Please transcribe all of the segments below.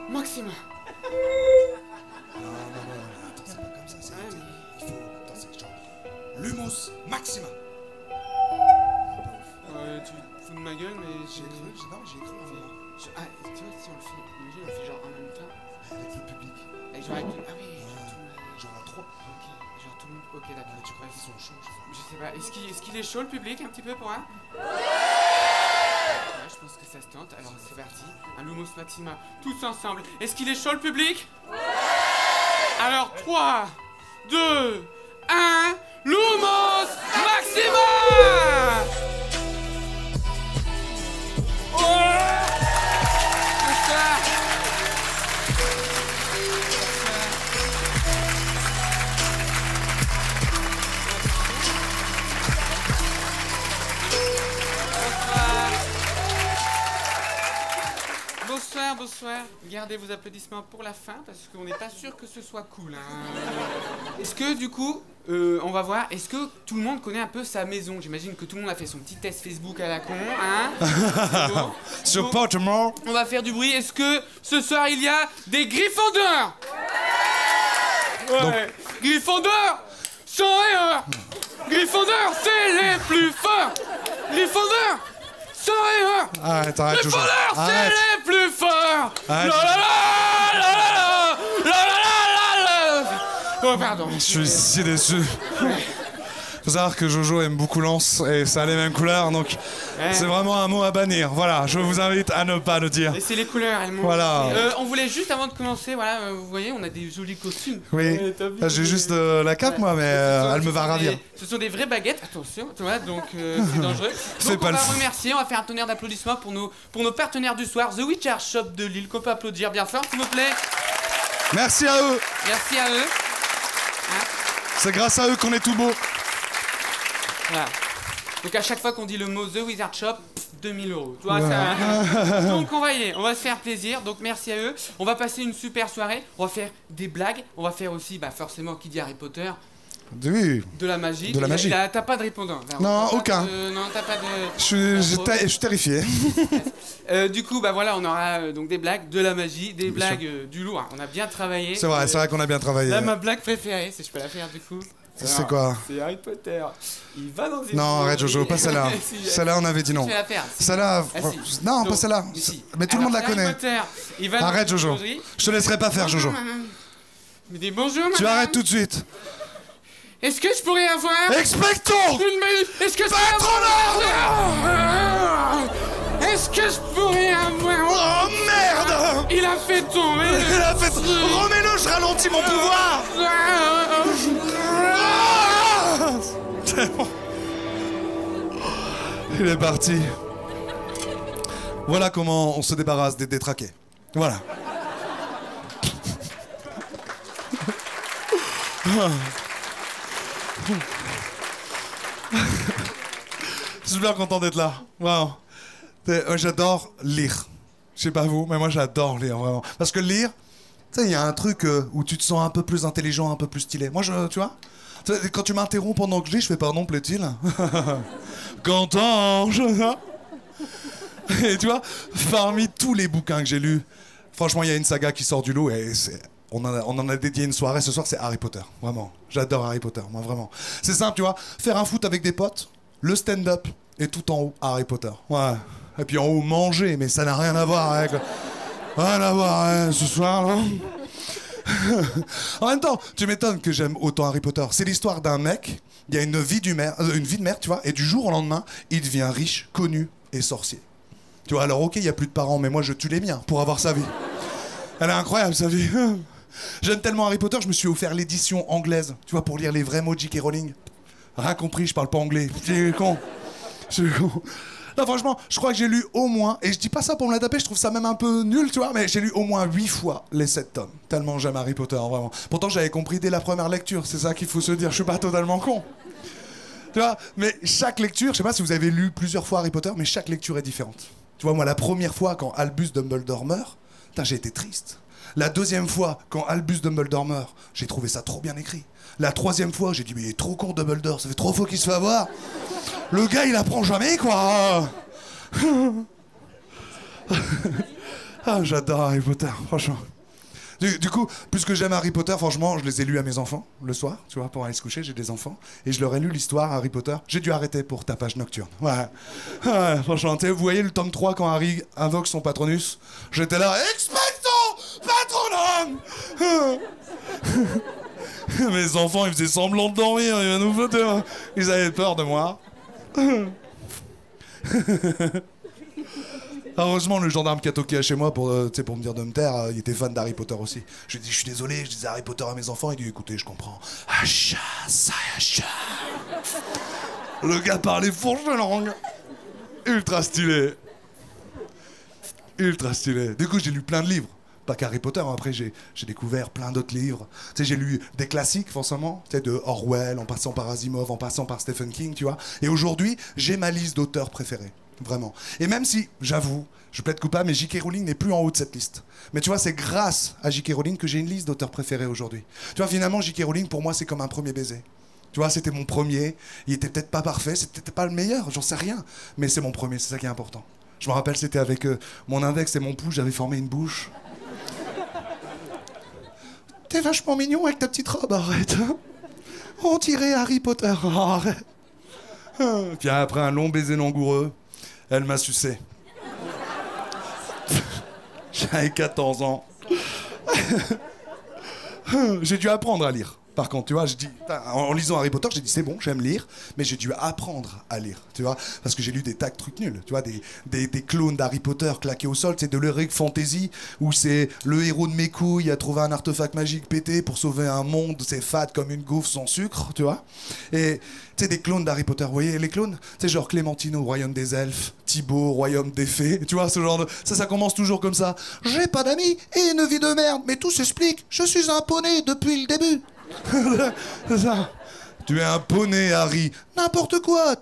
Maxima. Non, attends, c'est pas comme ça, c'est... Il faut... Attends, c'est genre... Lumos Maxima. Tu te fous de ma gueule, mais J'ai cru, non, j'ai cru. Ah, tu vois, si on le fait, imagine, on le fait genre en même temps. Avec le public. Et genre avec... Ah oui, Genre à 3. Ok, genre tout le monde... Ok, d'accord. Tu crois qu'ils sont chauds? Je sais pas, est-ce qu'il est chaud le public un petit peu pour un? Ouais, je pense que ça se tente, alors c'est parti. Un Lumos Maxima, tous ensemble. Est-ce qu'il est chaud le public? Ouais. Alors 3, 2, 1, Lumos Maxima. Bonsoir, bonsoir. Gardez vos applaudissements pour la fin parce qu'on n'est pas sûr que ce soit cool. Hein. Est-ce que du coup, on va voir, est-ce que tout le monde connaît un peu sa maison? J'imagine que tout le monde a fait son petit test Facebook à la con, hein. Bon. Supportement. On va faire du bruit. Est-ce que ce soir il y a des Gryffondors? Ouais. Donc... Gryffondors, sans erreur. Gryffondors, c'est les plus forts. Gryffondors, sans erreur. Arrête, Gryffondors, c'est les plus forts. Arrête. La la la la la la la la la. Oh pardon. Je suis si déçu. Faut savoir que Jojo aime beaucoup Lance et ça a les mêmes couleurs, donc c'est vraiment un mot à bannir. Voilà, je vous invite à ne pas le dire. Et c'est les couleurs, elles m'ont... Voilà. On voulait juste, avant de commencer, voilà, vous voyez, on a des jolis costumes. Oui, j'ai juste la cape, moi, mais elle me va ravir. Ce sont des vraies baguettes, attention, tu vois, donc c'est dangereux. Donc on va remercier, on va faire un tonnerre d'applaudissements pour nos partenaires du soir, The Witch Shop de Lille, qu'on peut applaudir bien fort, s'il vous plaît. Merci à eux. Merci à eux. Hein? C'est grâce à eux qu'on est tout beau. Voilà. Donc à chaque fois qu'on dit le mot The Wizard Shop, 2000 €. Tu vois, ça... Donc on va y aller, on va se faire plaisir. Donc merci à eux. On va passer une super soirée. On va faire des blagues. On va faire aussi, forcément, qui dit Harry Potter, Oui. de la magie. De la magie. T'as pas de répondant? Non, aucun. Non, t'as pas de... Je suis terrifié. Du coup, voilà, on aura donc des blagues, de la magie, des blagues du lourd. On a bien travaillé. C'est vrai qu'on a bien travaillé. Là, ma blague préférée, si je peux la faire du coup. C'est quoi? C'est Harry Potter. Il va dans une... Non, arrête Jojo, pas celle-là. Celle-là, on avait dit non. Je vais la faire. Celle-là... Si. Non, Donc, pas celle-là. Si. Mais tout le monde la connaît. Harry Potter, il va Arrête dans une Jojo. boulangerie. Je te laisserai pas faire Jojo. Il dit bonjour madame. Tu arrêtes tout de suite. Est-ce que je pourrais avoir... Expecto! Est-ce que je Patronard! Est-ce que je pourrais avoir... Oh merde! Il a fait tomber... Il a fait... Remets-le, je ralentis mon pouvoir! C'est bon. Il est parti. Voilà comment on se débarrasse des détraqués. Voilà. Je suis bien content d'être là. Wow. J'adore lire. Je sais pas vous, mais moi j'adore lire vraiment. Parce que lire, tu sais, il y a un truc où tu te sens un peu plus intelligent, un peu plus stylé. Moi, tu vois, quand tu m'interromps pendant que je lis, je fais pardon, plaît-il? Qu'entends-je? Et tu vois, parmi tous les bouquins que j'ai lus, franchement, il y a une saga qui sort du lot et on en a dédié une soirée ce soir, c'est Harry Potter. Vraiment. J'adore Harry Potter, moi, vraiment. C'est simple, tu vois, faire un foot avec des potes, le stand-up et tout en haut, Harry Potter. Ouais. Et puis en haut, manger, mais ça n'a rien à voir avec... Rien à voir, hein, ce soir, là. En même temps, tu m'étonnes que j'aime autant Harry Potter. C'est l'histoire d'un mec, il y a une vie de merde, tu vois, et du jour au lendemain, il devient riche, connu et sorcier. Tu vois, alors ok, il n'y a plus de parents, mais moi je tue les miens pour avoir sa vie. Elle est incroyable, sa vie. J'aime tellement Harry Potter, je me suis offert l'édition anglaise, tu vois, pour lire les vrais mots de J.K. Rowling. Rien compris, je parle pas anglais. Je suis con. Non, franchement, je crois que j'ai lu au moins, et je dis pas ça pour me la taper, je trouve ça même un peu nul, tu vois, mais j'ai lu au moins 8 fois les 7 tomes. Tellement j'aime Harry Potter, vraiment. Pourtant, j'avais compris dès la première lecture, c'est ça qu'il faut se dire, je suis pas totalement con. Tu vois, mais chaque lecture, je sais pas si vous avez lu plusieurs fois Harry Potter, mais chaque lecture est différente. Tu vois, moi, la première fois, quand Albus Dumbledore meurt, j'ai été triste. La deuxième fois, quand Albus Dumbledore meurt, j'ai trouvé ça trop bien écrit. La troisième fois, j'ai dit, mais il est trop con, Dumbledore, ça fait trop faux qu'il se fait avoir. Le gars, il apprend jamais, quoi. Ah, j'adore Harry Potter, franchement. Du coup, puisque j'aime Harry Potter, franchement, je les ai lus à mes enfants le soir, tu vois, pour aller se coucher, j'ai des enfants, et je leur ai lu l'histoire Harry Potter. J'ai dû arrêter pour tapage nocturne. Ouais. Ouais, franchement, vous voyez le tome 3 quand Harry invoque son patronus? J'étais là, expecto patronum. Mes enfants, ils faisaient semblant de dormir, ils nous foutaient, hein. Ils avaient peur de moi. Heureusement, le gendarme qui a toqué à chez moi pour me dire de me taire, il était fan d'Harry Potter aussi. Je lui ai dit, je suis désolé, je disais Harry Potter à mes enfants. Il dit, écoutez, je comprends. Acha, ça, acha. Le gars parlait fourche de langue. Ultra stylé. Ultra stylé. Du coup, j'ai lu plein de livres. Pas qu'Harry Potter, hein. Après j'ai découvert plein d'autres livres. Tu sais, j'ai lu des classiques, forcément, tu sais, de Orwell, en passant par Asimov, en passant par Stephen King, tu vois. Et aujourd'hui, j'ai ma liste d'auteurs préférés. Vraiment. Et même si, j'avoue, je plaide coupable, mais J.K. Rowling n'est plus en haut de cette liste. Mais tu vois, c'est grâce à J.K. Rowling que j'ai une liste d'auteurs préférés aujourd'hui. Tu vois, finalement, J.K. Rowling, pour moi, c'est comme un premier baiser. Tu vois, c'était mon premier. Il était peut-être pas parfait, c'était peut-être pas le meilleur, j'en sais rien. Mais c'est mon premier, c'est ça qui est important. Je me rappelle, c'était avec mon index et mon pouce, j'avais formé une bouche. T'es vachement mignon avec ta petite robe, arrête. On dirait Harry Potter, arrête. Puis après un long baiser langoureux, elle m'a sucé. J'avais 14 ans. J'ai dû apprendre à lire. Par contre, tu vois, en lisant Harry Potter, j'ai dit c'est bon, j'aime lire, mais j'ai dû apprendre à lire, tu vois, parce que j'ai lu des tas de trucs nuls, tu vois, des clones d'Harry Potter claqués au sol, c'est de l'heroic fantasy, où c'est le héros de mes couilles a trouvé un artefact magique pété pour sauver un monde, c'est fade comme une gaufre sans sucre, tu vois, et tu sais, des clones d'Harry Potter, vous voyez, les clones, c'est genre Clémentine au royaume des elfes, Thibaut au royaume des fées, tu vois, ce genre de... Ça commence toujours comme ça. J'ai pas d'amis et une vie de merde, mais tout s'explique, je suis un poney depuis le début. C'est ça. Tu es un poney, Harry. N'importe quoi.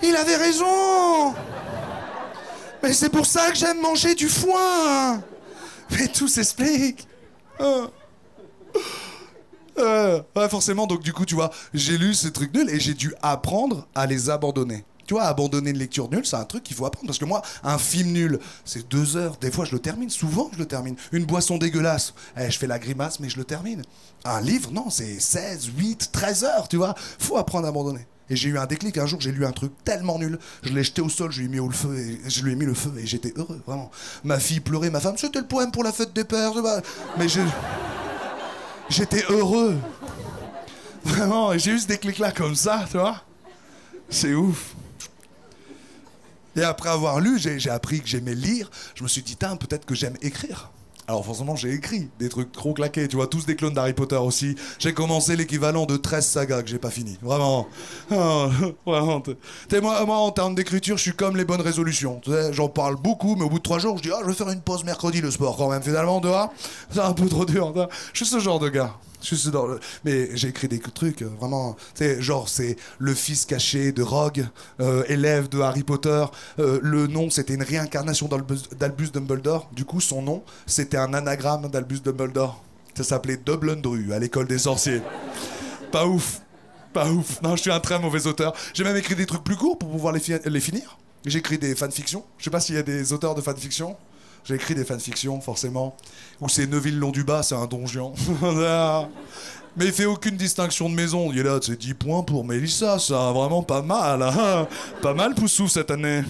Il avait raison. Mais c'est pour ça que j'aime manger du foin. Mais tout s'explique. Ouais, forcément, donc du coup, tu vois, j'ai lu ces trucs nuls et j'ai dû apprendre à les abandonner. Tu vois, abandonner une lecture nulle, c'est un truc qu'il faut apprendre. Parce que moi, un film nul, c'est 2 heures. Des fois, je le termine. Souvent, je le termine. Une boisson dégueulasse, je fais la grimace, mais je le termine. Un livre, non, c'est 16, 8, 13 heures, tu vois. Faut apprendre à abandonner. Et j'ai eu un déclic. Un jour, j'ai lu un truc tellement nul. Je l'ai jeté au sol, je lui ai mis le feu et j'étais heureux, vraiment. Ma fille pleurait, ma femme, c'était le poème pour la fête des pères. Mais j'étais heureux. Vraiment, et j'ai eu ce déclic-là comme ça, tu vois. C'est ouf. Et après avoir lu, j'ai appris que j'aimais lire. Je me suis dit, peut-être que j'aime écrire. Alors forcément, j'ai écrit des trucs trop claqués, tu vois, tous des clones d'Harry Potter aussi. J'ai commencé l'équivalent de 13 sagas que j'ai pas fini. Vraiment. Vraiment. Moi, en termes d'écriture, je suis comme les bonnes résolutions. Tu sais, j'en parle beaucoup, mais au bout de 3 jours, je dis, je vais faire une pause mercredi, le sport quand même, finalement, tu vois. C'est un peu trop dur. Je suis ce genre de gars. Mais j'ai écrit des trucs, vraiment, tu sais, genre c'est le fils caché de Rogue, élève de Harry Potter. Le nom, c'était une réincarnation d'Albus Dumbledore. Du coup, son nom, c'était un anagramme d'Albus Dumbledore. Ça s'appelait Dublundru à l'école des sorciers. Pas ouf. Pas ouf. Non, je suis un très mauvais auteur. J'ai même écrit des trucs plus courts pour pouvoir les finir. J'ai écrit des fanfictions. Je sais pas s'il y a des auteurs de fanfictions. J'ai écrit des fanfictions, forcément, où c'est Neuville-Long-du-Bas, c'est un donjon. Mais il fait aucune distinction de maison. Il est là, c'est 10 points pour Mélissa, ça, vraiment pas mal. Hein. Pas mal, Poussou, cette année.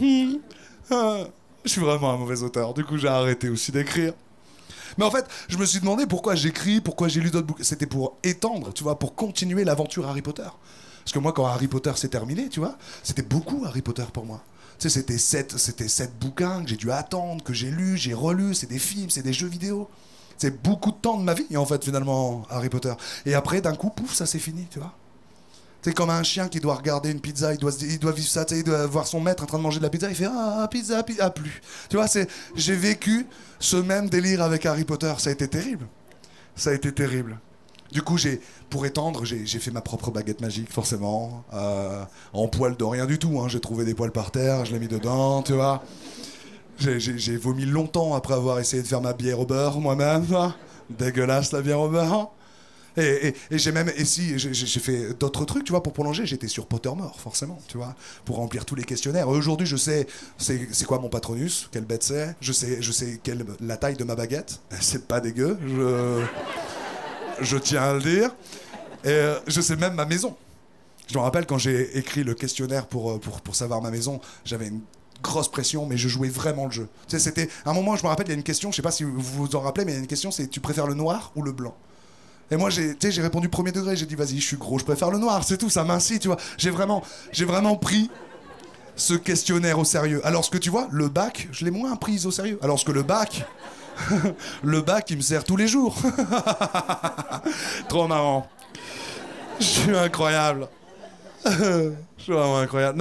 Je suis vraiment un mauvais auteur, du coup j'ai arrêté aussi d'écrire. Mais en fait, je me suis demandé pourquoi j'écris, pourquoi j'ai lu d'autres bouquins. C'était pour étendre, tu vois, pour continuer l'aventure Harry Potter. Parce que moi, quand Harry Potter s'est terminé, tu vois, c'était beaucoup Harry Potter pour moi. Tu sais, c'était 7 bouquins que j'ai dû attendre, que j'ai lus, j'ai relus, c'est des films, c'est des jeux vidéo. C'est beaucoup de temps de ma vie, en fait, finalement, Harry Potter. Et après, d'un coup, pouf, ça c'est fini, tu vois. C'est comme un chien qui doit regarder une pizza, il doit vivre ça, il doit voir son maître en train de manger de la pizza, il fait pizza, plus. Tu vois, j'ai vécu ce même délire avec Harry Potter, ça a été terrible. Ça a été terrible. Du coup, pour étendre, j'ai fait ma propre baguette magique, forcément, en poil de rien du tout. Hein. J'ai trouvé des poils par terre, je l'ai mis dedans, tu vois. J'ai vomi longtemps après avoir essayé de faire ma bière au beurre moi-même. Dégueulasse la bière au beurre. Et j'ai même, et si, j'ai fait d'autres trucs, tu vois, pour prolonger. J'étais sur Pottermore, forcément, tu vois, pour remplir tous les questionnaires. Et aujourd'hui, je sais c'est quoi mon Patronus, quelle bête c'est. Je sais la taille de ma baguette. C'est pas dégueu, je tiens à le dire. Et je sais même ma maison. Je me rappelle quand j'ai écrit le questionnaire pour savoir ma maison, j'avais une grosse pression, mais je jouais vraiment le jeu. Tu sais, c'était à un moment, je me rappelle, il y a une question, je sais pas si vous vous en rappelez, mais il y a une question, c'est tu préfères le noir ou le blanc? Et moi, j'ai répondu premier degré, j'ai dit vas-y, je suis gros, je préfère le noir, c'est tout, ça m'incite, tu vois. J'ai vraiment pris ce questionnaire au sérieux. Alors que tu vois, le bac, je l'ai moins pris au sérieux. Alors que le bac, il me sert tous les jours. Trop marrant. Je suis incroyable. Je suis vraiment incroyable.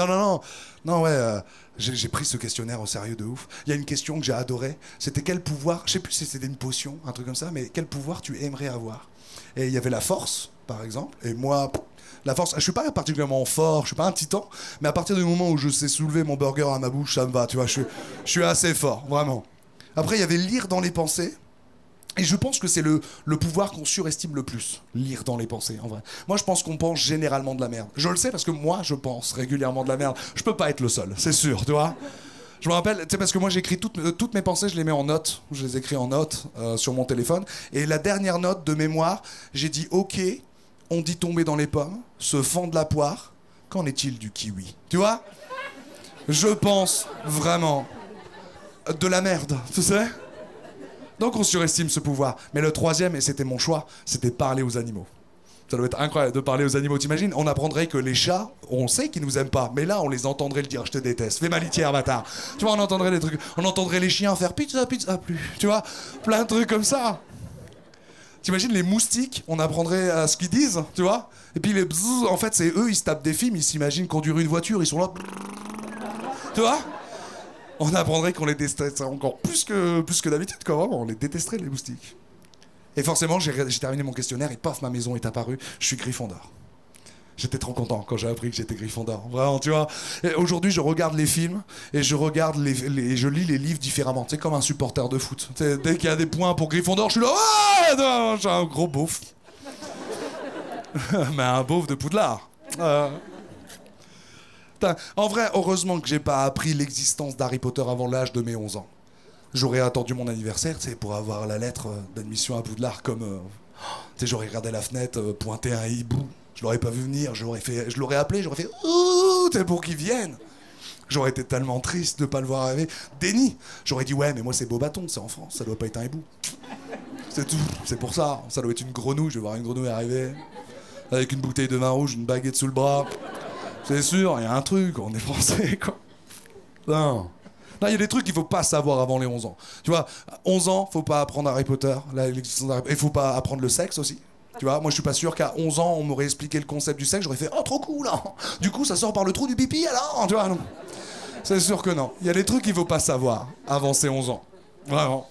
Non, ouais, j'ai pris ce questionnaire au sérieux de ouf. Il y a une question que j'ai adorée. C'était quel pouvoir, je sais plus si c'était une potion, un truc comme ça, mais quel pouvoir tu aimerais avoir? Et il y avait la force, par exemple. Et moi, la force, je suis pas particulièrement fort, je suis pas un titan, mais à partir du moment où je sais soulever mon burger à ma bouche, ça me va, tu vois, je suis assez fort, vraiment. Après, il y avait lire dans les pensées. Et je pense que c'est le pouvoir qu'on surestime le plus, lire dans les pensées, en vrai. Moi, je pense qu'on pense généralement de la merde. Je le sais parce que moi, je pense régulièrement de la merde. Je peux pas être le seul, c'est sûr, tu vois. Je me rappelle, tu sais, parce que moi, j'écris toutes mes pensées, je les mets en notes. Je les écris en notes sur mon téléphone. Et la dernière note de mémoire, j'ai dit, ok, on dit tomber dans les pommes, se fend de la poire, qu'en est-il du kiwi? Tu vois? Je pense vraiment de la merde, tu sais? Donc on surestime ce pouvoir. Mais le troisième, et c'était mon choix, c'était parler aux animaux. Ça doit être incroyable de parler aux animaux, t'imagines? On apprendrait que les chats, on sait qu'ils nous aiment pas, mais là on les entendrait le dire, je te déteste, fais ma litière, bâtard. Tu vois, on entendrait des trucs, on entendrait les chiens faire pizza, pizza, plus. Tu vois, plein de trucs comme ça. T'imagines les moustiques, on apprendrait à ce qu'ils disent, tu vois? Et puis les bzzz, en fait c'est eux, ils se tapent des films, ils s'imaginent conduire une voiture, ils sont là. Tu vois? On apprendrait qu'on les détesterait encore plus que d'habitude, quoi, vraiment. On les détesterait, les moustiques. Et forcément, j'ai terminé mon questionnaire et paf, ma maison est apparue. Je suis Gryffondor. J'étais trop content quand j'ai appris que j'étais Gryffondor. Vraiment, tu vois. Aujourd'hui, je regarde les films et je lis les livres différemment. Tu sais, comme un supporter de foot. T'sais, dès qu'il y a des points pour Gryffondor, je suis là. Oh, j'ai un gros beauf. Mais un beauf de Poudlard. En vrai, heureusement que j'ai pas appris l'existence d'Harry Potter avant l'âge de mes 11 ans. J'aurais attendu mon anniversaire, tu sais, pour avoir la lettre d'admission à Poudlard comme... tu sais, j'aurais regardé la fenêtre, pointé un hibou. Je l'aurais pas vu venir, je l'aurais appelé, j'aurais fait... Ouh, t'es pour qu'il vienne. J'aurais été tellement triste de pas le voir arriver. Déni. J'aurais dit, ouais, mais moi c'est Beaubaton, c'est en France, ça doit pas être un hibou. C'est tout, c'est pour ça. Ça doit être une grenouille, je vais voir une grenouille arriver. Avec une bouteille de vin rouge, une baguette sous le bras... C'est sûr, il y a un truc, on est français, quoi. Non, il y a des trucs qu'il faut pas savoir avant les 11 ans. Tu vois, 11 ans, faut pas apprendre Harry Potter, l'existence d'Harry Potter. Et faut pas apprendre le sexe aussi. Tu vois, moi je suis pas sûr qu'à 11 ans, on m'aurait expliqué le concept du sexe, j'aurais fait « Oh, trop cool, hein. Du coup, ça sort par le trou du pipi, alors ?» Tu vois, non. C'est sûr que non. Il y a des trucs qu'il faut pas savoir avant ces 11 ans. Vraiment.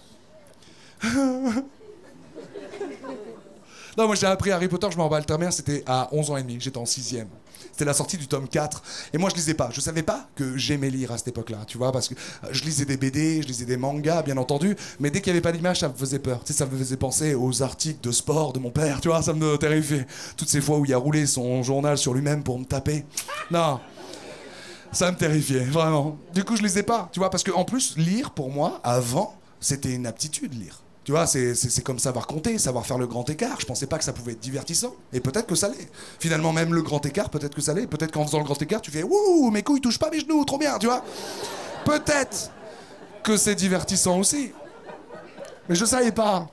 Non, moi j'ai appris Harry Potter, je m'en rappelle très bien, c'était à 11 ans et demi, j'étais en 6e. C'était la sortie du tome 4. Et moi, je lisais pas. Je savais pas que j'aimais lire à cette époque-là, tu vois, parce que je lisais des BD, je lisais des mangas, bien entendu, mais dès qu'il y avait pas d'image, ça me faisait peur. Tu sais, ça me faisait penser aux articles de sport de mon père, tu vois, ça me terrifiait. Toutes ces fois où il a roulé son journal sur lui-même pour me taper. Non. Ça me terrifiait, vraiment. Du coup, je lisais pas, tu vois, parce que en plus, lire, pour moi, avant, c'était une aptitude, lire. Tu vois, c'est comme savoir compter, savoir faire le grand écart. Je pensais pas que ça pouvait être divertissant. Et peut-être que ça l'est. Finalement, même le grand écart, peut-être que ça l'est. Peut-être qu'en faisant le grand écart, tu fais « Wouh, mes couilles touchent pas mes genoux, trop bien », tu vois. Peut-être que c'est divertissant aussi. Mais je savais pas.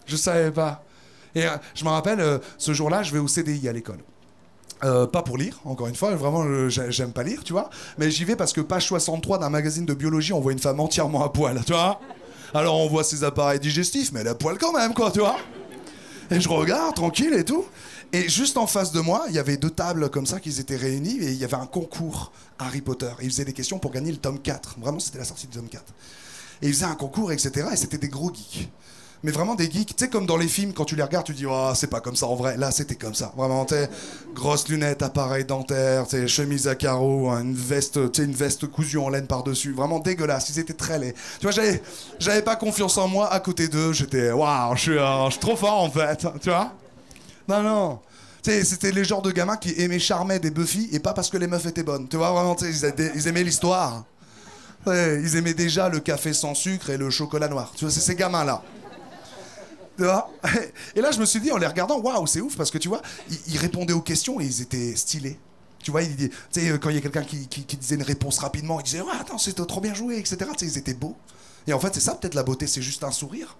Je savais pas. Et je me rappelle, ce jour-là, je vais au CDI à l'école. Pas pour lire, encore une fois, vraiment j'aime pas lire, tu vois. Mais j'y vais parce que page 63 d'un magazine de biologie, on voit une femme entièrement à poil, tu vois. Alors on voit ses appareils digestifs, mais elle a poil quand même, quoi, tu vois. Et je regarde, tranquille et tout. Et juste en face de moi, il y avait 2 tables comme ça qui étaient réunies et il y avait un concours Harry Potter. Et ils faisaient des questions pour gagner le tome 4. Vraiment, c'était la sortie du tome 4. Et ils faisaient un concours, etc. Et c'était des gros geeks. Mais vraiment des geeks, tu sais, comme dans les films, quand tu les regardes, tu dis, oh, c'est pas comme ça en vrai. Là, c'était comme ça. Vraiment, tu sais, grosses lunettes, appareil dentaire, tu sais, chemise à carreaux, hein, une veste cousue en laine par-dessus. Vraiment dégueulasse. Ils étaient très laids. Tu vois, j'avais pas confiance en moi à côté d'eux. J'étais, waouh, je suis trop fort en fait. Tu vois? Non, non. Tu sais, c'était les genres de gamins qui aimaient charmer des Buffy et pas parce que les meufs étaient bonnes. Tu vois, vraiment, tu sais, ils aimaient l'histoire. Ouais, ils aimaient déjà le café sans sucre et le chocolat noir. Tu vois, c'est ces gamins-là. Tu vois. Et là, je me suis dit, en les regardant, waouh, c'est ouf, parce que tu vois, ils répondaient aux questions et ils étaient stylés. Tu vois, tu sais, quand il y a quelqu'un qui disait une réponse rapidement, il disait, ouais, attends, c'est trop bien joué, etc. Tu sais, ils étaient beaux. Et en fait, c'est ça, peut-être, la beauté, c'est juste un sourire.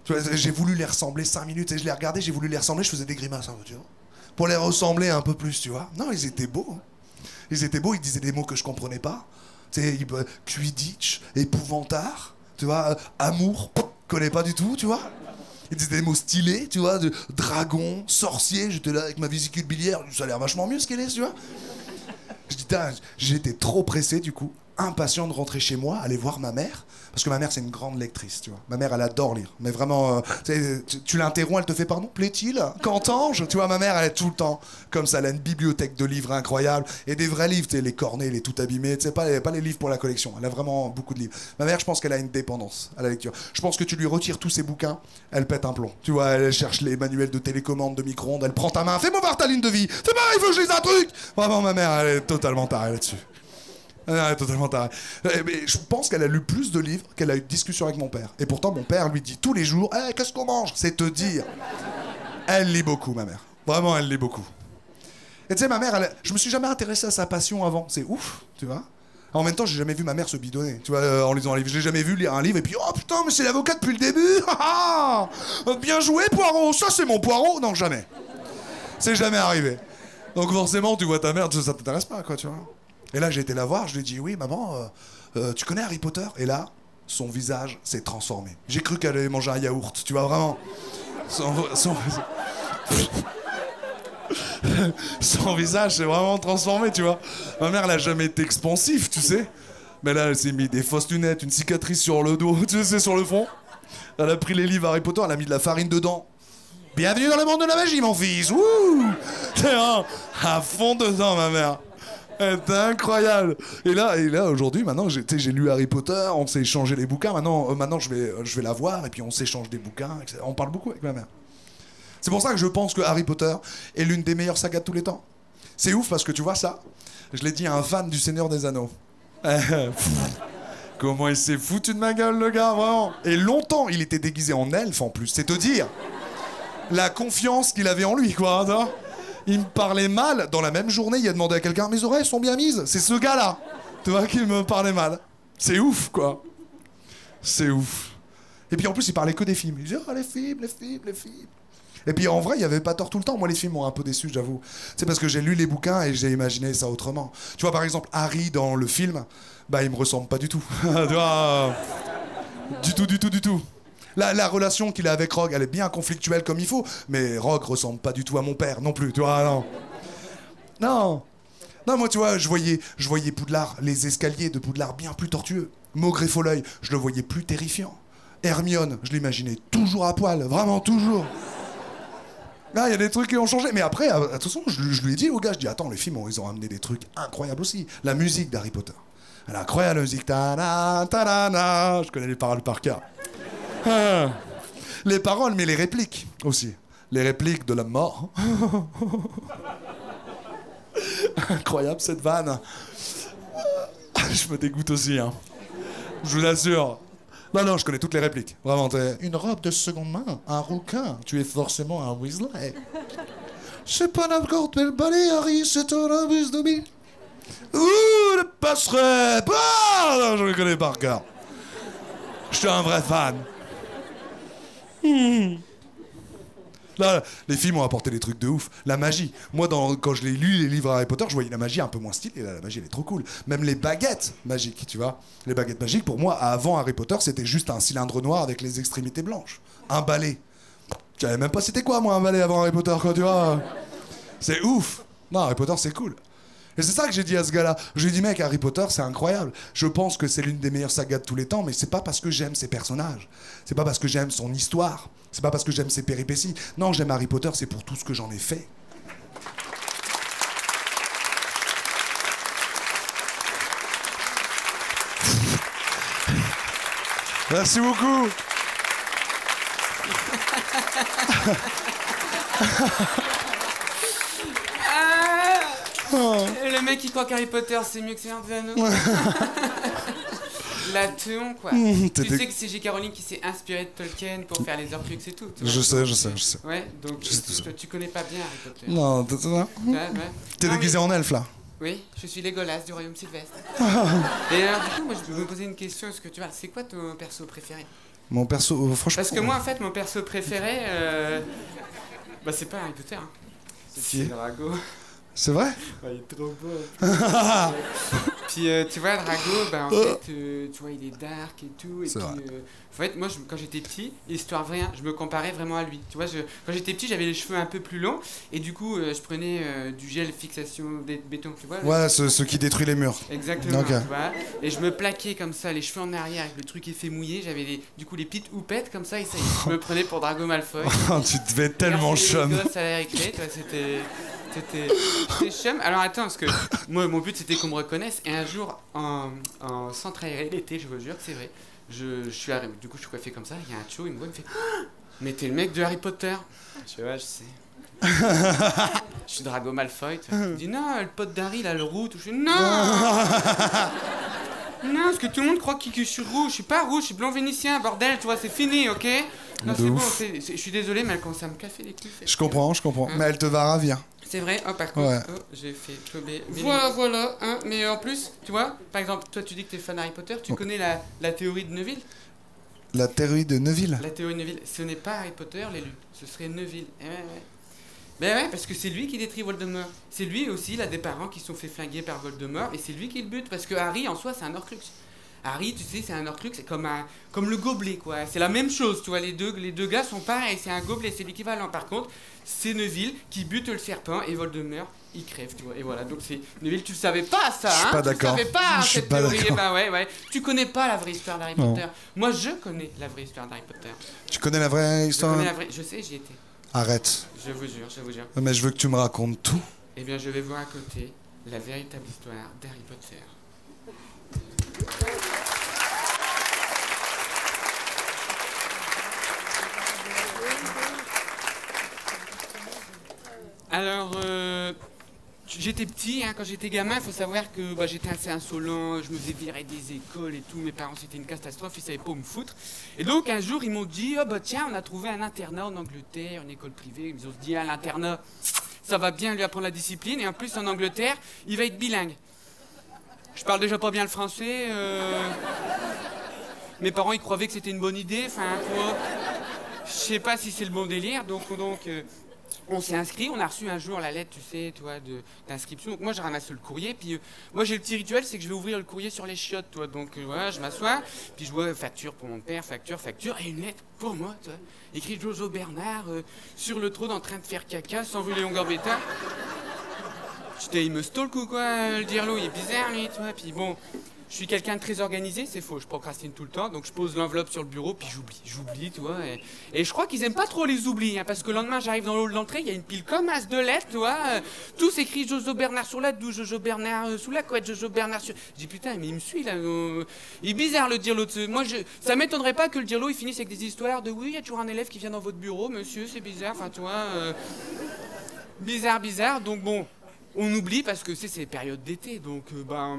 Tu vois, j'ai voulu les ressembler 5 minutes, et je les regardais, j'ai voulu les ressembler, je faisais des grimaces, hein, tu vois, pour les ressembler un peu plus, tu vois. Non, ils étaient beaux. Hein. Ils étaient beaux, ils disaient des mots que je comprenais pas. Tu sais, Quidditch, épouvantard, tu vois, amour, connais pas du tout, tu vois. Ils disaient des mots stylés, tu vois, de dragon, sorcier. J'étais là avec ma vésicule biliaire, ça a l'air vachement mieux ce qu'elle est, tu vois. Je dis, j'étais trop pressé du coup, impatient de rentrer chez moi, aller voir ma mère, parce que ma mère c'est une grande lectrice, tu vois. Ma mère elle adore lire, mais vraiment, tu l'interromps, elle te fait pardon, plaît-il Qu'entends-je Tu vois, ma mère elle est tout le temps comme ça, elle a une bibliothèque de livres incroyable, et des vrais livres, tu sais, les cornets, les tout abîmés, tu sais, pas les livres pour la collection, elle a vraiment beaucoup de livres. Ma mère, je pense qu'elle a une dépendance à la lecture. Je pense que tu lui retires tous ses bouquins, elle pète un plomb. Tu vois, elle cherche les manuels de télécommande, de micro-ondes, elle prend ta main, fais-moi voir ta ligne de vie, c'est pas, il faut que je lise un truc. Vraiment, ma mère, elle est totalement tarée là-dessus. Elle est totalement tarée. Mais je pense qu'elle a lu plus de livres qu'elle a eu de discussions avec mon père. Et pourtant, mon père lui dit tous les jours, hey, qu'est-ce qu'on mange? C'est te dire. Elle lit beaucoup, ma mère. Vraiment, elle lit beaucoup. Et tu sais, ma mère, je me suis jamais intéressé à sa passion avant. C'est ouf, tu vois. En même temps, j'ai jamais vu ma mère se bidonner, tu vois, en lisant un livre. Je l'ai jamais vu lire un livre et puis, oh putain, mais c'est l'avocat depuis le début. Bien joué, Poirot. Ça, c'est mon Poirot. Non, jamais. C'est jamais arrivé. Donc forcément, tu vois ta mère, ça t'intéresse pas, quoi, tu vois. Et là, j'ai été la voir, je lui ai dit, oui, maman, tu connais Harry Potter? Et là, son visage s'est transformé. J'ai cru qu'elle allait manger un yaourt, tu vois, vraiment. Son visage s'est vraiment transformé, tu vois. Ma mère, elle a jamais été expansive, tu sais. Mais là, elle s'est mis des fausses lunettes, une cicatrice sur le dos, tu sais, sur le front. Elle a pris les livres Harry Potter, elle a mis de la farine dedans. Bienvenue dans le monde de la magie, mon fils. Wouh! C'est à fond dedans, ma mère. C'est incroyable. Et là aujourd'hui, maintenant, j'ai lu Harry Potter, on s'est échangé les bouquins. Maintenant je vais la voir et puis on s'échange des bouquins. Etc. On parle beaucoup avec ma mère. C'est pour ça que je pense que Harry Potter est l'une des meilleures sagas de tous les temps. C'est ouf parce que tu vois ça, je l'ai dit à un fan du Seigneur des Anneaux. Comment il s'est foutu de ma gueule, le gars, vraiment. Et longtemps, il était déguisé en elfe en plus. C'est te dire la confiance qu'il avait en lui, quoi. Hein. Il me parlait mal. Dans la même journée, il a demandé à quelqu'un, mes oreilles sont bien mises. C'est ce gars-là, tu vois, qui me parlait mal. C'est ouf, quoi. C'est ouf. Et puis en plus, il parlait que des films. Il disait, oh, les films. Et puis en vrai, il avait pas tort tout le temps. Moi, les films m'ont un peu déçu, j'avoue. C'est parce que j'ai lu les bouquins et j'ai imaginé ça autrement. Tu vois, par exemple, Harry dans le film, bah, il me ressemble pas du tout. Tu vois, du tout. La relation qu'il a avec Rogue, elle est bien conflictuelle comme il faut, mais Rogue ressemble pas du tout à mon père non plus, tu vois, non, moi, tu vois, je voyais Poudlard, les escaliers de Poudlard bien plus tortueux. Maugré Folleuil, je le voyais plus terrifiant. Hermione, je l'imaginais toujours à poil, vraiment toujours. Là, il y a des trucs qui ont changé, mais après, de toute façon, je lui ai dit au gars, je dis, attends, les films, ils ont amené des trucs incroyables aussi. La musique d'Harry Potter, elle est incroyable, la musique, ta-da, ta-da-da. Je connais les paroles par cœur. Les paroles, mais les répliques aussi. Les répliques de la mort. Incroyable cette vanne. Je me dégoûte aussi, hein. Je vous assure. Non, je connais toutes les répliques. Vraiment, une robe de seconde main, un rouquin. Tu es forcément un Weasley. C'est pas n'importe quel balai, Harry, c'est un abus de mille. Ouh, le passerait. Ah, je le connais par cœur. Je suis un vrai fan. Là, les films ont apporté des trucs de ouf. La magie. Moi, quand je l'ai lu, les livres Harry Potter, je voyais la magie un peu moins stylée. Là, la magie, elle est trop cool. Même les baguettes magiques, tu vois. Les baguettes magiques, pour moi, avant Harry Potter, c'était juste un cylindre noir avec les extrémités blanches. Un balai. Je savais même pas c'était quoi, moi, un balai avant Harry Potter, quoi, tu vois. C'est ouf. Non, Harry Potter, c'est cool. Et c'est ça que j'ai dit à ce gars-là. Je lui ai dit, mec, Harry Potter, c'est incroyable. Je pense que c'est l'une des meilleures sagas de tous les temps, mais c'est pas parce que j'aime ses personnages. C'est pas parce que j'aime son histoire. C'est pas parce que j'aime ses péripéties. Non, j'aime Harry Potter, c'est pour tout ce que j'en ai fait. Merci beaucoup. Et le mec, il croit qu'Harry Potter, c'est mieux que Seigneur des Anneaux. La teon, quoi. Tu sais que c'est J.K. Rowling qui s'est inspiré de Tolkien pour faire les Horcruxes et tout. Je sais. Ouais, donc toi, tu connais pas bien Harry Potter. Non, t'es déguisé en elfe, là. Oui, je suis Légolas du Royaume Sylvestre. Et alors, du coup, moi, je me posais une question. Est-ce que tu vois, c'est quoi ton perso préféré? Mon perso, franchement... Parce que moi, en fait, mon perso préféré... Bah, c'est pas Harry Potter, hein. C'est Drago. C'est vrai? Il est trop beau. Puis tu vois, Drago, bah, en fait, tu vois, il est dark et tout. Et puis, en fait, moi, quand j'étais petit, histoire vraie, je me comparais vraiment à lui. Tu vois, quand j'étais petit, j'avais les cheveux un peu plus longs. Et du coup, je prenais du gel fixation béton, tu vois. Ouais, ce qui détruit les murs. Exactement, okay. Tu vois. Et je me plaquais comme ça, les cheveux en arrière, avec le truc effet mouillé. J'avais du coup les petites houpettes comme ça. Et ça, je me prenais pour Drago Malfoy. Tu devais être tellement chum. Ça a récré, tu vois, c'était chum. Alors attends, parce que moi, mon but c'était qu'on me reconnaisse. Et un jour, en centre aéré, l'été, je vous jure que c'est vrai, je suis arrivé, du coup je suis coiffé comme ça, il y a un show, il me voit, il me fait mais t'es le mec de Harry Potter. Je vois, je sais. Je suis Drago Malfoy. Il me dit non, le pote d'Harry, là, le roux. Je fais non. Non, parce que tout le monde croit que je suis rouge. Je suis pas rouge, je suis blanc vénitien, bordel, tu vois, c'est fini, ok? Non, c'est bon, je suis désolé, mais elle commence à me casser les couilles. Je comprends. Mais elle te va ravir. C'est vrai, par contre, j'ai fait clober. Voilà, hein, mais en plus, tu vois, par exemple, toi tu dis que t'es fan d'Harry Potter, tu connais la théorie de Neville? La théorie de Neville? La théorie de Neville, ce n'est pas Harry Potter l'élu, ce serait Neville. Ben ouais, parce que c'est lui qui détruit Voldemort. C'est lui aussi, il a des parents qui se sont fait flinguer par Voldemort, et c'est lui qui le bute, parce que Harry, en soi, c'est un Horcrux. Harry, tu sais, c'est un Horcrux, c'est comme le gobelet, quoi. C'est la même chose, tu vois, les deux gars sont pareils, c'est un gobelet, c'est l'équivalent. Par contre, c'est Neville qui bute le serpent, et Voldemort, il crève, tu vois. Et voilà, donc c'est... Neville, tu le savais pas, ça, hein? Je suis pas d'accord. Tu savais pas, cette théorie. D'accord. Bah ouais. Tu connais pas la vraie histoire d'Harry Potter. Moi, je connais la vraie histoire d'Harry Potter. Tu connais la vraie histoire? Je sais, j'y étais. Arrête. Je vous jure. Mais je veux que tu me racontes tout. Eh bien, je vais vous raconter la véritable histoire d'Harry Potter. Alors, j'étais petit, hein, quand j'étais gamin, il faut savoir que j'étais assez insolent, je me faisais virer des écoles et tout, mes parents c'était une catastrophe, ils savaient pas où me foutre. Et donc un jour ils m'ont dit, tiens, on a trouvé un internat en Angleterre, une école privée, ils ont dit, l'internat, ça va bien lui apprendre la discipline, et en plus en Angleterre, il va être bilingue. Je parle déjà pas bien le français, mes parents ils croyaient que c'était une bonne idée, enfin, je sais pas si c'est le bon délire, donc on s'est inscrit, on a reçu un jour la lettre, tu sais, d'inscription. Donc moi, j'ai ramassé le courrier, puis moi, j'ai le petit rituel, c'est que je vais ouvrir le courrier sur les chiottes, toi. Donc voilà, je m'assois, puis je vois facture pour mon père, facture, et une lettre pour moi, toi. Écrit Jojo Bernard, sur le trône en train de faire caca, sans vu Léon Gambetta. Putain, il me stalk ou quoi, le dirlo, il est bizarre, lui, tu vois. Puis bon, je suis quelqu'un de très organisé, c'est faux, je procrastine tout le temps, donc je pose l'enveloppe sur le bureau, puis j'oublie, tu vois. Et je crois qu'ils aiment pas trop les oublis, hein, parce que le lendemain, j'arrive dans le hall d'entrée, il y a une pile comme as de lettres, tu vois. Tous écrit Jojo Bernard sur la douche, Jojo Bernard sous la couette, Jojo Bernard sur... Je dis putain, mais il me suit là. Il est bizarre le dirlo de ce... Moi, ça m'étonnerait pas que le dirlo il finisse avec des histoires de oui, il y a toujours un élève qui vient dans votre bureau, monsieur, c'est bizarre, enfin, tu vois. Bizarre, donc bon. On oublie parce que c'est période d'été, donc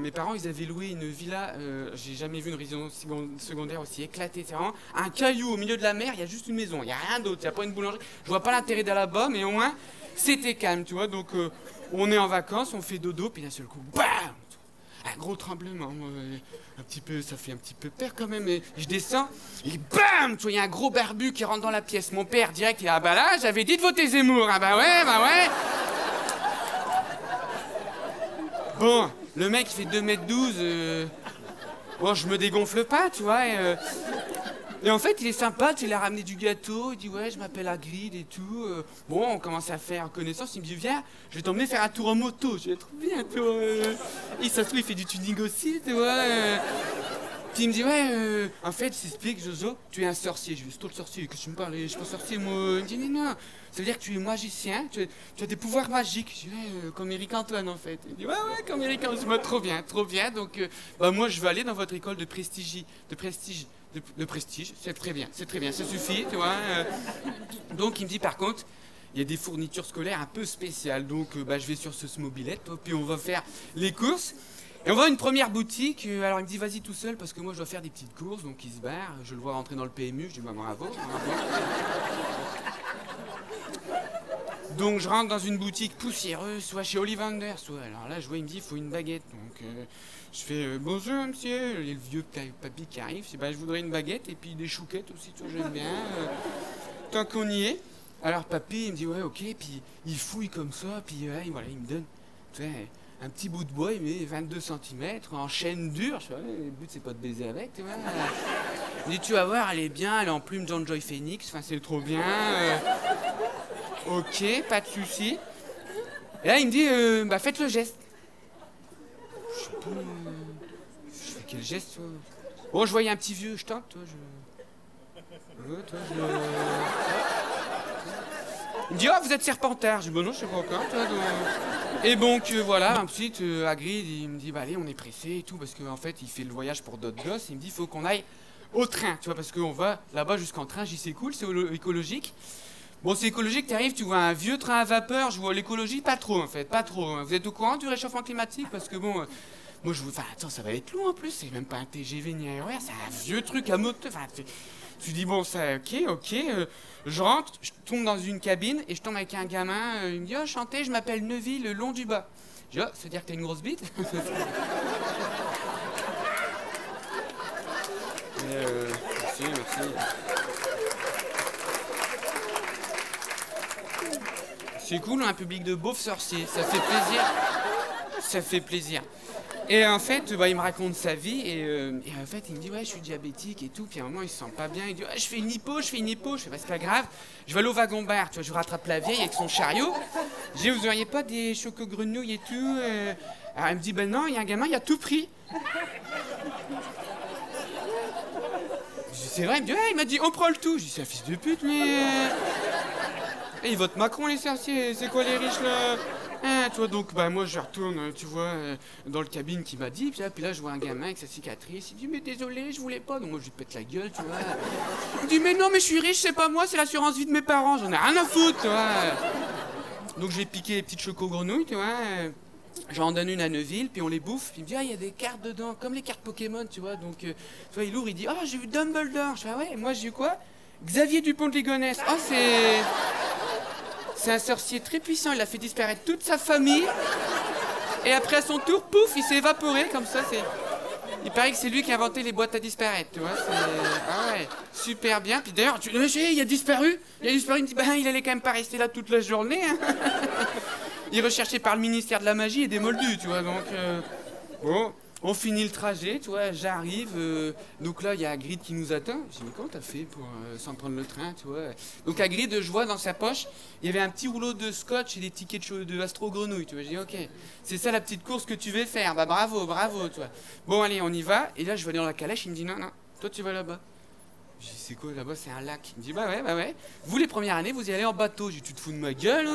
mes parents ils avaient loué une villa, j'ai jamais vu une résidence secondaire aussi éclatée, c'est vraiment un caillou au milieu de la mer, il y a juste une maison, il n'y a rien d'autre, il n'y a pas une boulangerie, je vois pas l'intérêt d'aller là-bas, mais au moins c'était calme, tu vois, donc on est en vacances, on fait dodo, puis d'un seul coup, bam, un gros tremblement, un petit peu, ça fait un petit peu peur quand même, et je descends, et bam, tu vois, il y a un gros barbu qui rentre dans la pièce, mon père direct, il dit, ah bah là, j'avais dit de voter Zemmour, ah bah ouais. Bon, le mec il fait 2m12, bon je me dégonfle pas, tu vois, et en fait il est sympa, il a ramené du gâteau, il dit ouais je m'appelle Hagrid et tout, bon on commence à faire connaissance, il me dit viens, je vais t'emmener faire un tour en moto, je vais trop bien, tu vois, et ça se trouve il fait du tuning aussi, tu vois, puis il me dit ouais, en fait s'explique Jojo, tu es un sorcier, je lui dis c'est toi le sorcier, que tu me parles, je suis pas sorcier moi, il me dit non. Ça veut dire que tu es magicien, tu as des pouvoirs magiques. Je dis, ouais, comme Eric Antoine en fait. Il dit, ouais, comme Eric Antoine. Trop bien. Donc, moi je veux aller dans votre école de prestige. Le prestige, c'est très bien, ça suffit, tu vois. Donc il me dit par contre, il y a des fournitures scolaires un peu spéciales. Donc bah, je vais sur ce mobilette, puis on va faire les courses. Et on va à une première boutique, alors il me dit vas-y tout seul parce que moi je dois faire des petites courses, donc il se barre, je le vois rentrer dans le PMU, je dis bah bravo, bravo. Donc je rentre dans une boutique poussiéreuse, soit chez Ollivander, soit alors là je vois il me dit il faut une baguette, donc je fais bonjour monsieur, il y a le vieux papy qui arrive, je dis bah je voudrais une baguette et puis des chouquettes aussi, toi j'aime bien, tant qu'on y est. Alors papy il me dit ouais ok, puis il fouille comme ça, puis voilà il me donne, tu sais, un petit bout de bois, il met 22 cm, en chaîne dure. Je fais, ouais, le but, c'est pas de baiser avec, tu vois. Il dit, tu vas voir, elle est bien, elle est en plume John Joy Phoenix, enfin, c'est trop bien. Ok, pas de souci. Et là, il me dit, bah, faites le geste. Je sais pas, je fais quel geste, toi? Oh, je voyais un petit vieux, je tente, toi, Il me dit, oh, vous êtes Serpentard. Je dis, bon, non, je sais pas encore, toi, donc... Et donc voilà, ensuite Hagrid il me dit bah allez on est pressé et tout parce qu'en fait il fait le voyage pour d'autres gosses, il me dit il faut qu'on aille au train, tu vois, parce qu'on va là-bas jusqu'en train, j'y c'est cool, c'est écologique. Bon c'est écologique, t'arrives, tu vois un vieux train à vapeur, je vois l'écologie pas trop en fait, pas trop. Vous êtes au courant du réchauffement climatique parce que bon, moi je veux, enfin attends ça va être long en plus, c'est même pas un TGV ni un RER, c'est un vieux truc à moteur, enfin tu dis bon ça ok, je rentre, je tombe dans une cabine et je tombe avec un gamin, il me dit oh chantez, je m'appelle Neuville, le long du bas. Je dis oh, ça veut dire que t'as une grosse bite. Merci. C'est cool, un public de beaufs sorciers, ça fait plaisir. Ça fait plaisir. Et en fait, bah, il me raconte sa vie et en fait, il me dit ouais, je suis diabétique et tout. Puis à un moment, il se sent pas bien. Il dit ouais, je fais une hypo. Je fais bah, c'est pas grave. Je vais aller au wagon-bar, tu vois, je rattrape la vieille avec son chariot. Je dis vous auriez pas des choco-grenouilles et tout Alors elle me dit ben non, il y a un gamin, il a tout pris. Je dis c'est vrai, il me dit ouais, il m'a dit on prend le tout. Je dis c'est un fils de pute, mais et il vote Macron les sorciers. C'est quoi les riches là? Ah, tu vois, donc bah, moi je retourne, tu vois, dans le cabine qui m'a dit, puis là je vois un gamin avec sa cicatrice, il dit mais désolé, je voulais pas, donc moi je lui pète la gueule, tu vois. Il dit mais non mais je suis riche, c'est pas moi, c'est l'assurance vie de mes parents, j'en ai rien à foutre, tu vois. Donc je vais piquer les petites choco-grenouilles, tu vois, j'en donne une à Neuville, puis on les bouffe, puis il me dit ah il y a des cartes dedans, comme les cartes Pokémon, tu vois, donc tu vois il ouvre, il dit ah j'ai eu Dumbledore, je fais ah ouais, moi j'ai eu quoi? Xavier Dupont de Ligonnès, oh c'est un sorcier très puissant, il a fait disparaître toute sa famille. Et après à son tour, pouf, il s'est évaporé comme ça. Il paraît que c'est lui qui a inventé les boîtes à disparaître, tu vois. Ah ouais, super bien. Puis d'ailleurs, il a disparu. Il me dit, il allait quand même pas rester là toute la journée. Hein. Il est recherché par le ministère de la magie et des moldus, tu vois. Donc, bon, on finit le trajet, tu vois, j'arrive. Donc là, il y a Hagrid qui nous attend. Je dis, mais comment t'as fait pour sans prendre le train, tu vois? Donc Hagrid, je vois dans sa poche, il y avait un petit rouleau de scotch et des tickets de Astro-Grenouille, tu vois. Je dis, ok, c'est ça la petite course que tu veux faire. Bah bravo, tu vois. Bon, allez, on y va. Et là, je vais aller dans la calèche. Il me dit, non, toi, tu vas là-bas. Je dis, c'est quoi là-bas? C'est un lac. Il me dit, bah ouais. Vous, les premières années, vous y allez en bateau. Je dis, tu te fous de ma gueule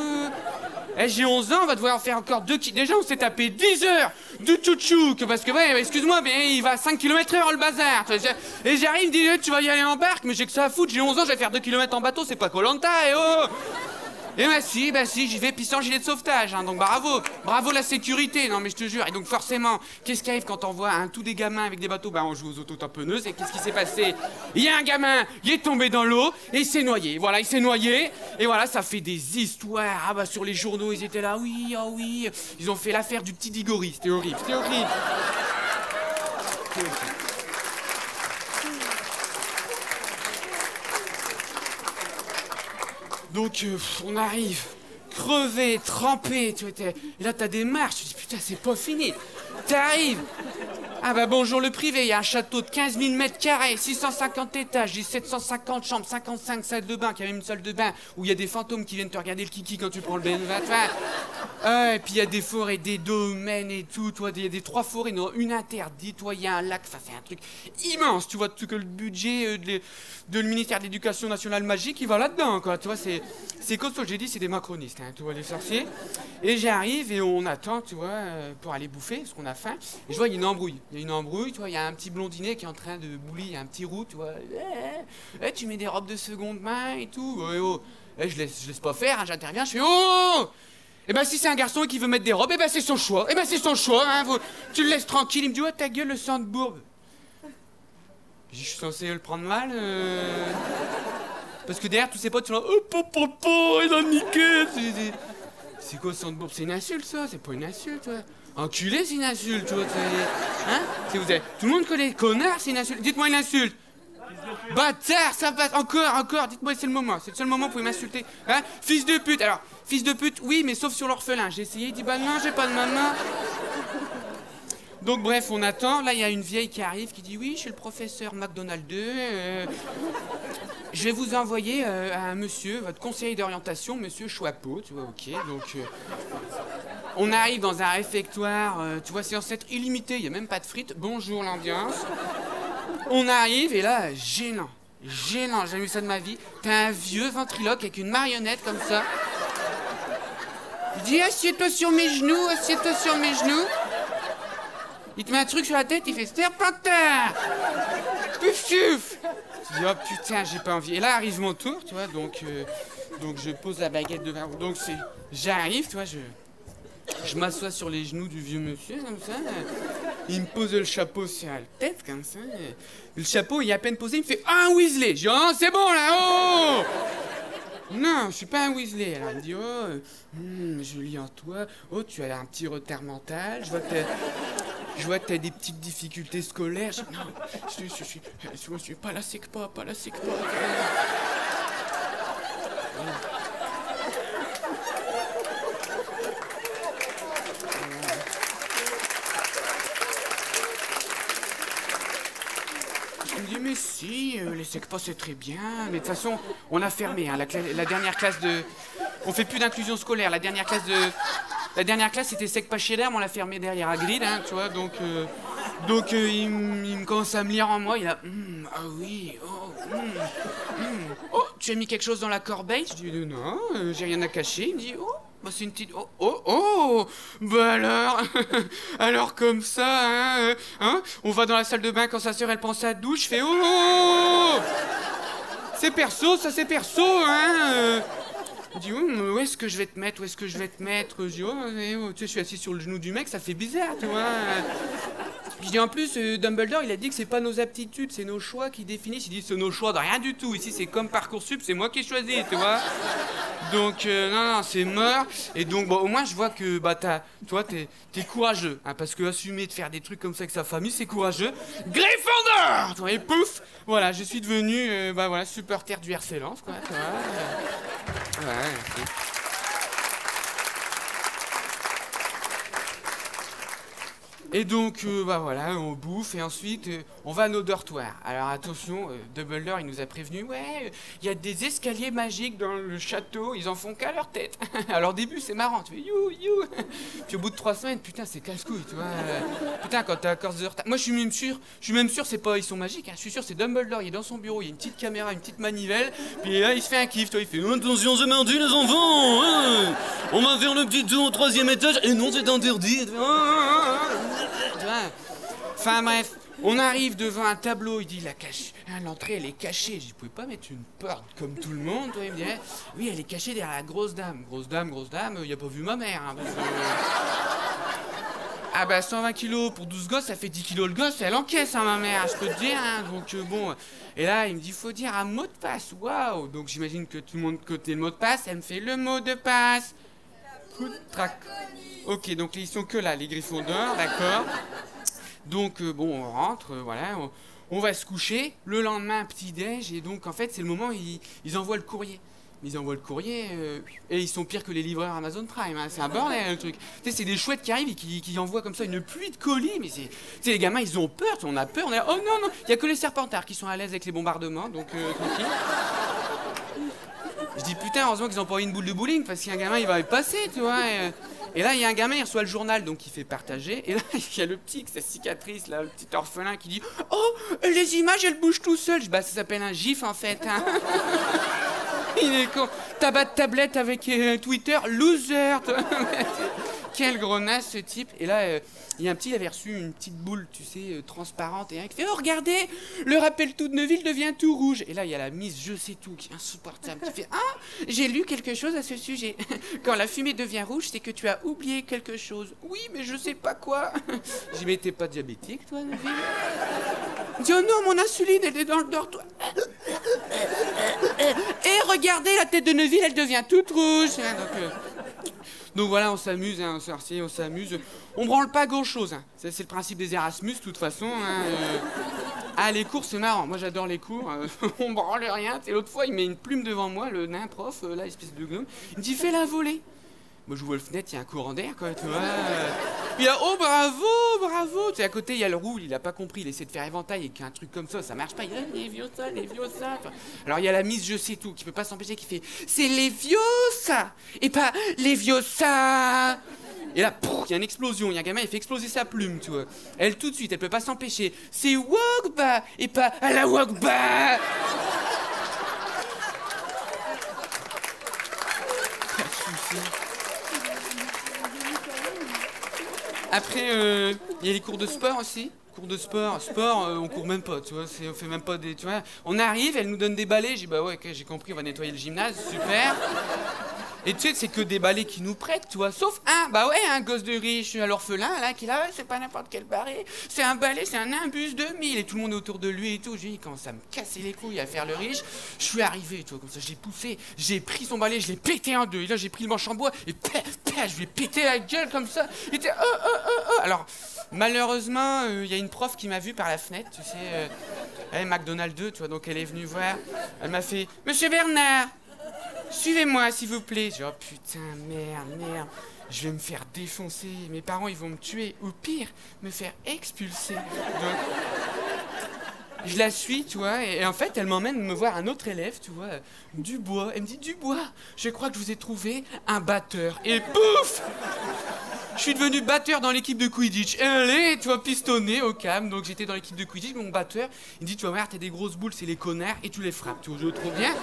j'ai 11 ans, on va devoir en faire encore 2 kilomètres. Déjà, on s'est tapé 10 heures de tchouchouk. Parce que, ouais, excuse-moi, mais il va à 5 km/h le bazar. Et j'arrive, il me dit, tu vas y aller en barque. Mais j'ai que ça à foutre. J'ai 11 ans, je vais faire 2 kilomètres en bateau. C'est pas Koh-Lanta, et oh. Et bah si, j'y vais puis sans gilet de sauvetage, hein, donc bravo la sécurité, non mais je te jure. Et donc forcément, qu'est-ce qui arrive quand on voit tous des gamins avec des bateaux? Bah on joue aux autotamponneuses et qu'est-ce qui s'est passé? Il y a un gamin, il est tombé dans l'eau et il s'est noyé. Voilà, il s'est noyé et voilà, ça fait des histoires. Ah bah sur les journaux, ils étaient là, oui, oh oui. Ils ont fait l'affaire du petit Diggory, c'était horrible. Donc, on arrive, crevé, trempé, tu vois, et là, t'as des marches, tu te dis, putain, c'est pas fini. T'arrives. Ah bah bonjour le privé, il y a un château de 15 000 mètres carrés, 650 étages, j'ai 750 chambres, 55 salles de bain, qu'il y a même une salle de bain où il y a des fantômes qui viennent te regarder le kiki quand tu prends le BN20. Et puis il y a des forêts, des domaines et tout, toi, il y a des 3 forêts, non, une interdite, toi, il y a un lac, ça fait un truc immense, tu vois, tout que le budget de le ministère de l'Éducation nationale magique, il va là-dedans, quoi, tu vois, c'est costaud, j'ai dit, c'est des macronistes, hein, tu vois, les sorciers. Et j'arrive et on attend, tu vois, pour aller bouffer, parce qu'on a faim, et je vois, il y a une embrouille. Il y a une embrouille, tu vois, il y a un petit blondinet qui est en train de boulir, il y a un petit roux, tu vois. Tu mets des robes de seconde main et tout. Ouais, oh. Et je laisse pas faire, hein, j'interviens, je fais oh! Eh ben si c'est un garçon qui veut mettre des robes, eh ben c'est son choix. Eh ben c'est son choix, hein, tu le laisses tranquille. Il me dit oh ta gueule le sang de bourbe. Je suis censé le prendre mal Parce que derrière tous ses potes sont là oh papa, il a niqué. C'est quoi le sang de bourbe? C'est une insulte ça, c'est pas une insulte toi. Enculé c'est une insulte, tu vois. Hein? Tout le monde connaît connard, c'est une insulte. Dites-moi une insulte. Bâtard, ça passe. Encore, dites-moi, c'est le moment. C'est le seul moment où vous pouvez m'insulter. Hein? Fils de pute. Alors, fils de pute, oui, mais sauf sur l'orphelin. J'ai essayé, il dit, bah non, j'ai pas de maman. Donc, bref, on attend. Là, il y a une vieille qui arrive qui dit, oui, je suis le professeur McDonald 2. Je vais vous envoyer à un monsieur, votre conseiller d'orientation, monsieur Chouapeau, tu vois, ok. Donc, on arrive dans un réfectoire, tu vois, c'est censé être illimité, il n'y a même pas de frites. Bonjour l'ambiance. On arrive et là, gênant, j'ai jamais vu ça de ma vie. T'as un vieux ventriloque avec une marionnette comme ça. Il dit assieds-toi sur mes genoux, assieds-toi sur mes genoux. Il te met un truc sur la tête, il fait Serpentard. Pouf chouf. Je dis oh putain, j'ai pas envie. Et là arrive mon tour, tu vois, donc je pose la baguette devant. Donc j'arrive, tu vois, je m'assois sur les genoux du vieux monsieur, comme ça. Il me pose le chapeau sur la tête, comme ça. Le chapeau, il est à peine posé, il me fait un Weasley. Je dis, oh, c'est bon, là, oh! Non, je suis pas un Weasley. Alors, il me dit, oh, je lis en toi. Oh, tu as un petit retard mental. Je vois que t'as des petites difficultés scolaires. Je dis, non, je suis pas la secpa, pas la secpa. Il me dit, mais si, les secpas c'est très bien, mais de toute façon, on a fermé, hein, la dernière classe de... On fait plus d'inclusion scolaire, la dernière classe c'était secpa chez l'air, mais on l'a fermé derrière Hagrid, hein, tu vois, donc il me commence à me lire en moi, il a... ah oui, oh, tu as mis quelque chose dans la corbeille? Je dis, non, j'ai rien à cacher, il me dit, oh, bah c'est une petite... bah alors comme ça, hein, on va dans la salle de bain quand sa sœur elle prend sa douche, je fais c'est perso, ça c'est perso, hein. Il dit où est-ce que je vais te mettre, Je dis tu sais, je suis assis sur le genou du mec, ça fait bizarre, tu vois. Je dis en plus, Dumbledore il a dit que c'est pas nos aptitudes, c'est nos choix qui définissent. Il dit c'est nos choix de rien du tout. Ici c'est comme Parcoursup, c'est moi qui ai choisi, tu vois. Donc non, c'est mort. Et donc bon, au moins je vois que toi t'es courageux, hein, parce que assumer de faire des trucs comme ça avec sa famille, c'est courageux. Gryffondor. Et pouf, voilà, je suis devenu supporter du RC Lens, quoi. Tu vois. Ouais. Et donc, on bouffe et ensuite, on va à nos dortoirs. Alors attention, Dumbledore, il nous a prévenu, ouais, il y a des escaliers magiques dans le château, ils en font qu'à leur tête. Alors au début, c'est marrant, tu fais you. Puis au bout de 3 semaines, putain, c'est casse-couille, tu vois. Putain, quand t'as 14 heures... Moi, je suis même sûr, c'est pas, ils sont magiques, hein. Je suis sûr, c'est Dumbledore, il est dans son bureau, il y a une petite caméra, une petite manivelle, puis là, il se fait un kiff, toi, il fait, attention, c'est mardi, les enfants, hein. On va faire le petit tour au 3e étage, et non, c'est interdit. Enfin bref, on arrive devant un tableau, il dit l'entrée elle est cachée. Je dis, vous pouvez pas mettre une porte comme tout le monde, toi? Il me dit, oui, elle est cachée derrière la grosse dame. Grosse dame, il a pas vu ma mère. Hein, parce que... Ah bah 120 kilos pour 12 gosses, ça fait 10 kilos le gosse, elle encaisse, hein, ma mère, je peux te dire. Hein, donc bon, et là il me dit, faut dire un mot de passe, waouh. Donc j'imagine que tout le monde côté le mot de passe, elle me fait le mot de passe. Trac. Ok, donc ils sont que là, les Gryffondors, d'accord. Donc on rentre, voilà, on va se coucher. Le lendemain, petit-déj, et donc en fait c'est le moment où ils envoient le courrier. Ils envoient le courrier et ils sont pires que les livreurs Amazon Prime, hein. C'est un bordel le truc. Tu sais, c'est des chouettes qui arrivent et qui envoient comme ça une pluie de colis, mais c'est... Tu sais, les gamins ils ont peur, on a peur, on est là, oh non, il y a que les Serpentards qui sont à l'aise avec les bombardements, donc tranquille. Je dis putain, heureusement qu'ils ont pas eu une boule de bowling, parce qu'un gamin il va y passer, tu vois. Et là, il y a un gamin, il reçoit le journal, donc il fait partager. Et là, il y a le petit, avec sa cicatrice, là, le petit orphelin, qui dit oh, les images, elles bougent tout seul. Je dis, bah, ça s'appelle un gif, en fait. Hein. Il est con. Tabac de tablette avec Twitter, loser. quel gros naze ce type. Et là, il y a un petit, il avait reçu une petite boule, tu sais, transparente. Et un qui fait, oh regardez, le rappel tout de Neuville devient tout rouge. Et là, il y a la Miss Je sais tout qui est insupportable. Qui fait, ah, j'ai lu quelque chose à ce sujet. Quand la fumée devient rouge, c'est que tu as oublié quelque chose. Oui, mais je sais pas quoi. J'y mais t'es pas diabétique, toi, Neuville? Il dit, oh non, mon insuline, elle est dans le dortoir. Et regardez, la tête de Neuville, elle devient toute rouge. Donc voilà, on s'amuse, hein, sorcier, on s'amuse. On branle pas grand-chose. Hein. C'est le principe des Erasmus, de toute façon. Hein, Ah, les cours, c'est marrant. Moi, j'adore les cours. On branle rien. Et l'autre fois, il met une plume devant moi, le nain prof, là, espèce de gnome. Il me dit, fais-la voler. Moi, je vois le fenêtre, il y a un courant d'air, quoi, tu vois. Puis là, oh, bravo, bravo. Tu sais, à côté, il y a le roule, il a pas compris, il essaie de faire éventail et qu'un truc comme ça marche pas. Il dit, les vieux ça. Alors, il y a la Miss Je sais tout, qui peut pas s'empêcher, qui fait, c'est les vieux ça, et pas les vieux ça. Et là, il y a une explosion, il y a un gamin, il fait exploser sa plume, tu vois. Elle, tout de suite, elle peut pas s'empêcher. C'est Wogba, et pas à la Wogba. Après, il y a les cours de sport aussi. Cours de sport, on court même pas, tu vois, on fait même pas des, tu vois. On arrive, elle nous donne des balais, j'ai dit, bah ouais, ok, j'ai compris, on va nettoyer le gymnase, super. Et tu sais, c'est que des balais qui nous prêtent, tu vois, sauf un gosse de riche à l'orphelin, là, qui est là, ouais, c'est pas n'importe quel balai, c'est un balai, c'est un imbus 2000, et tout le monde est autour de lui et tout. J'ai dit, quand ça me cassait les couilles à faire le riche, je suis arrivé, tu vois, comme ça, je l'ai poussé, j'ai pris son balai, je l'ai pété en deux, et là, j'ai pris le manche en bois, et je lui ai pété la gueule comme ça, il était, Alors, malheureusement, il y a une prof qui m'a vu par la fenêtre, tu sais, elle est McDonald's 2, tu vois, donc elle est venue voir, elle m'a fait, Monsieur Bernard, suivez-moi, s'il vous plaît. J'ai dit, oh putain, merde. Je vais me faire défoncer. Mes parents, ils vont me tuer. Ou pire, me faire expulser. Donc, je la suis, tu vois. Et en fait, elle m'emmène me voir un autre élève, tu vois. Dubois. Elle me dit, Dubois, je crois que je vous ai trouvé un batteur. Et pouf! Je suis devenu batteur dans l'équipe de Quidditch. Et allez, tu vois, pistonné au calme. Donc j'étais dans l'équipe de Quidditch, mon batteur, il me dit, tu vas voir, t'as des grosses boules, c'est les connards, et tu les frappes. Tu vois, trop bien.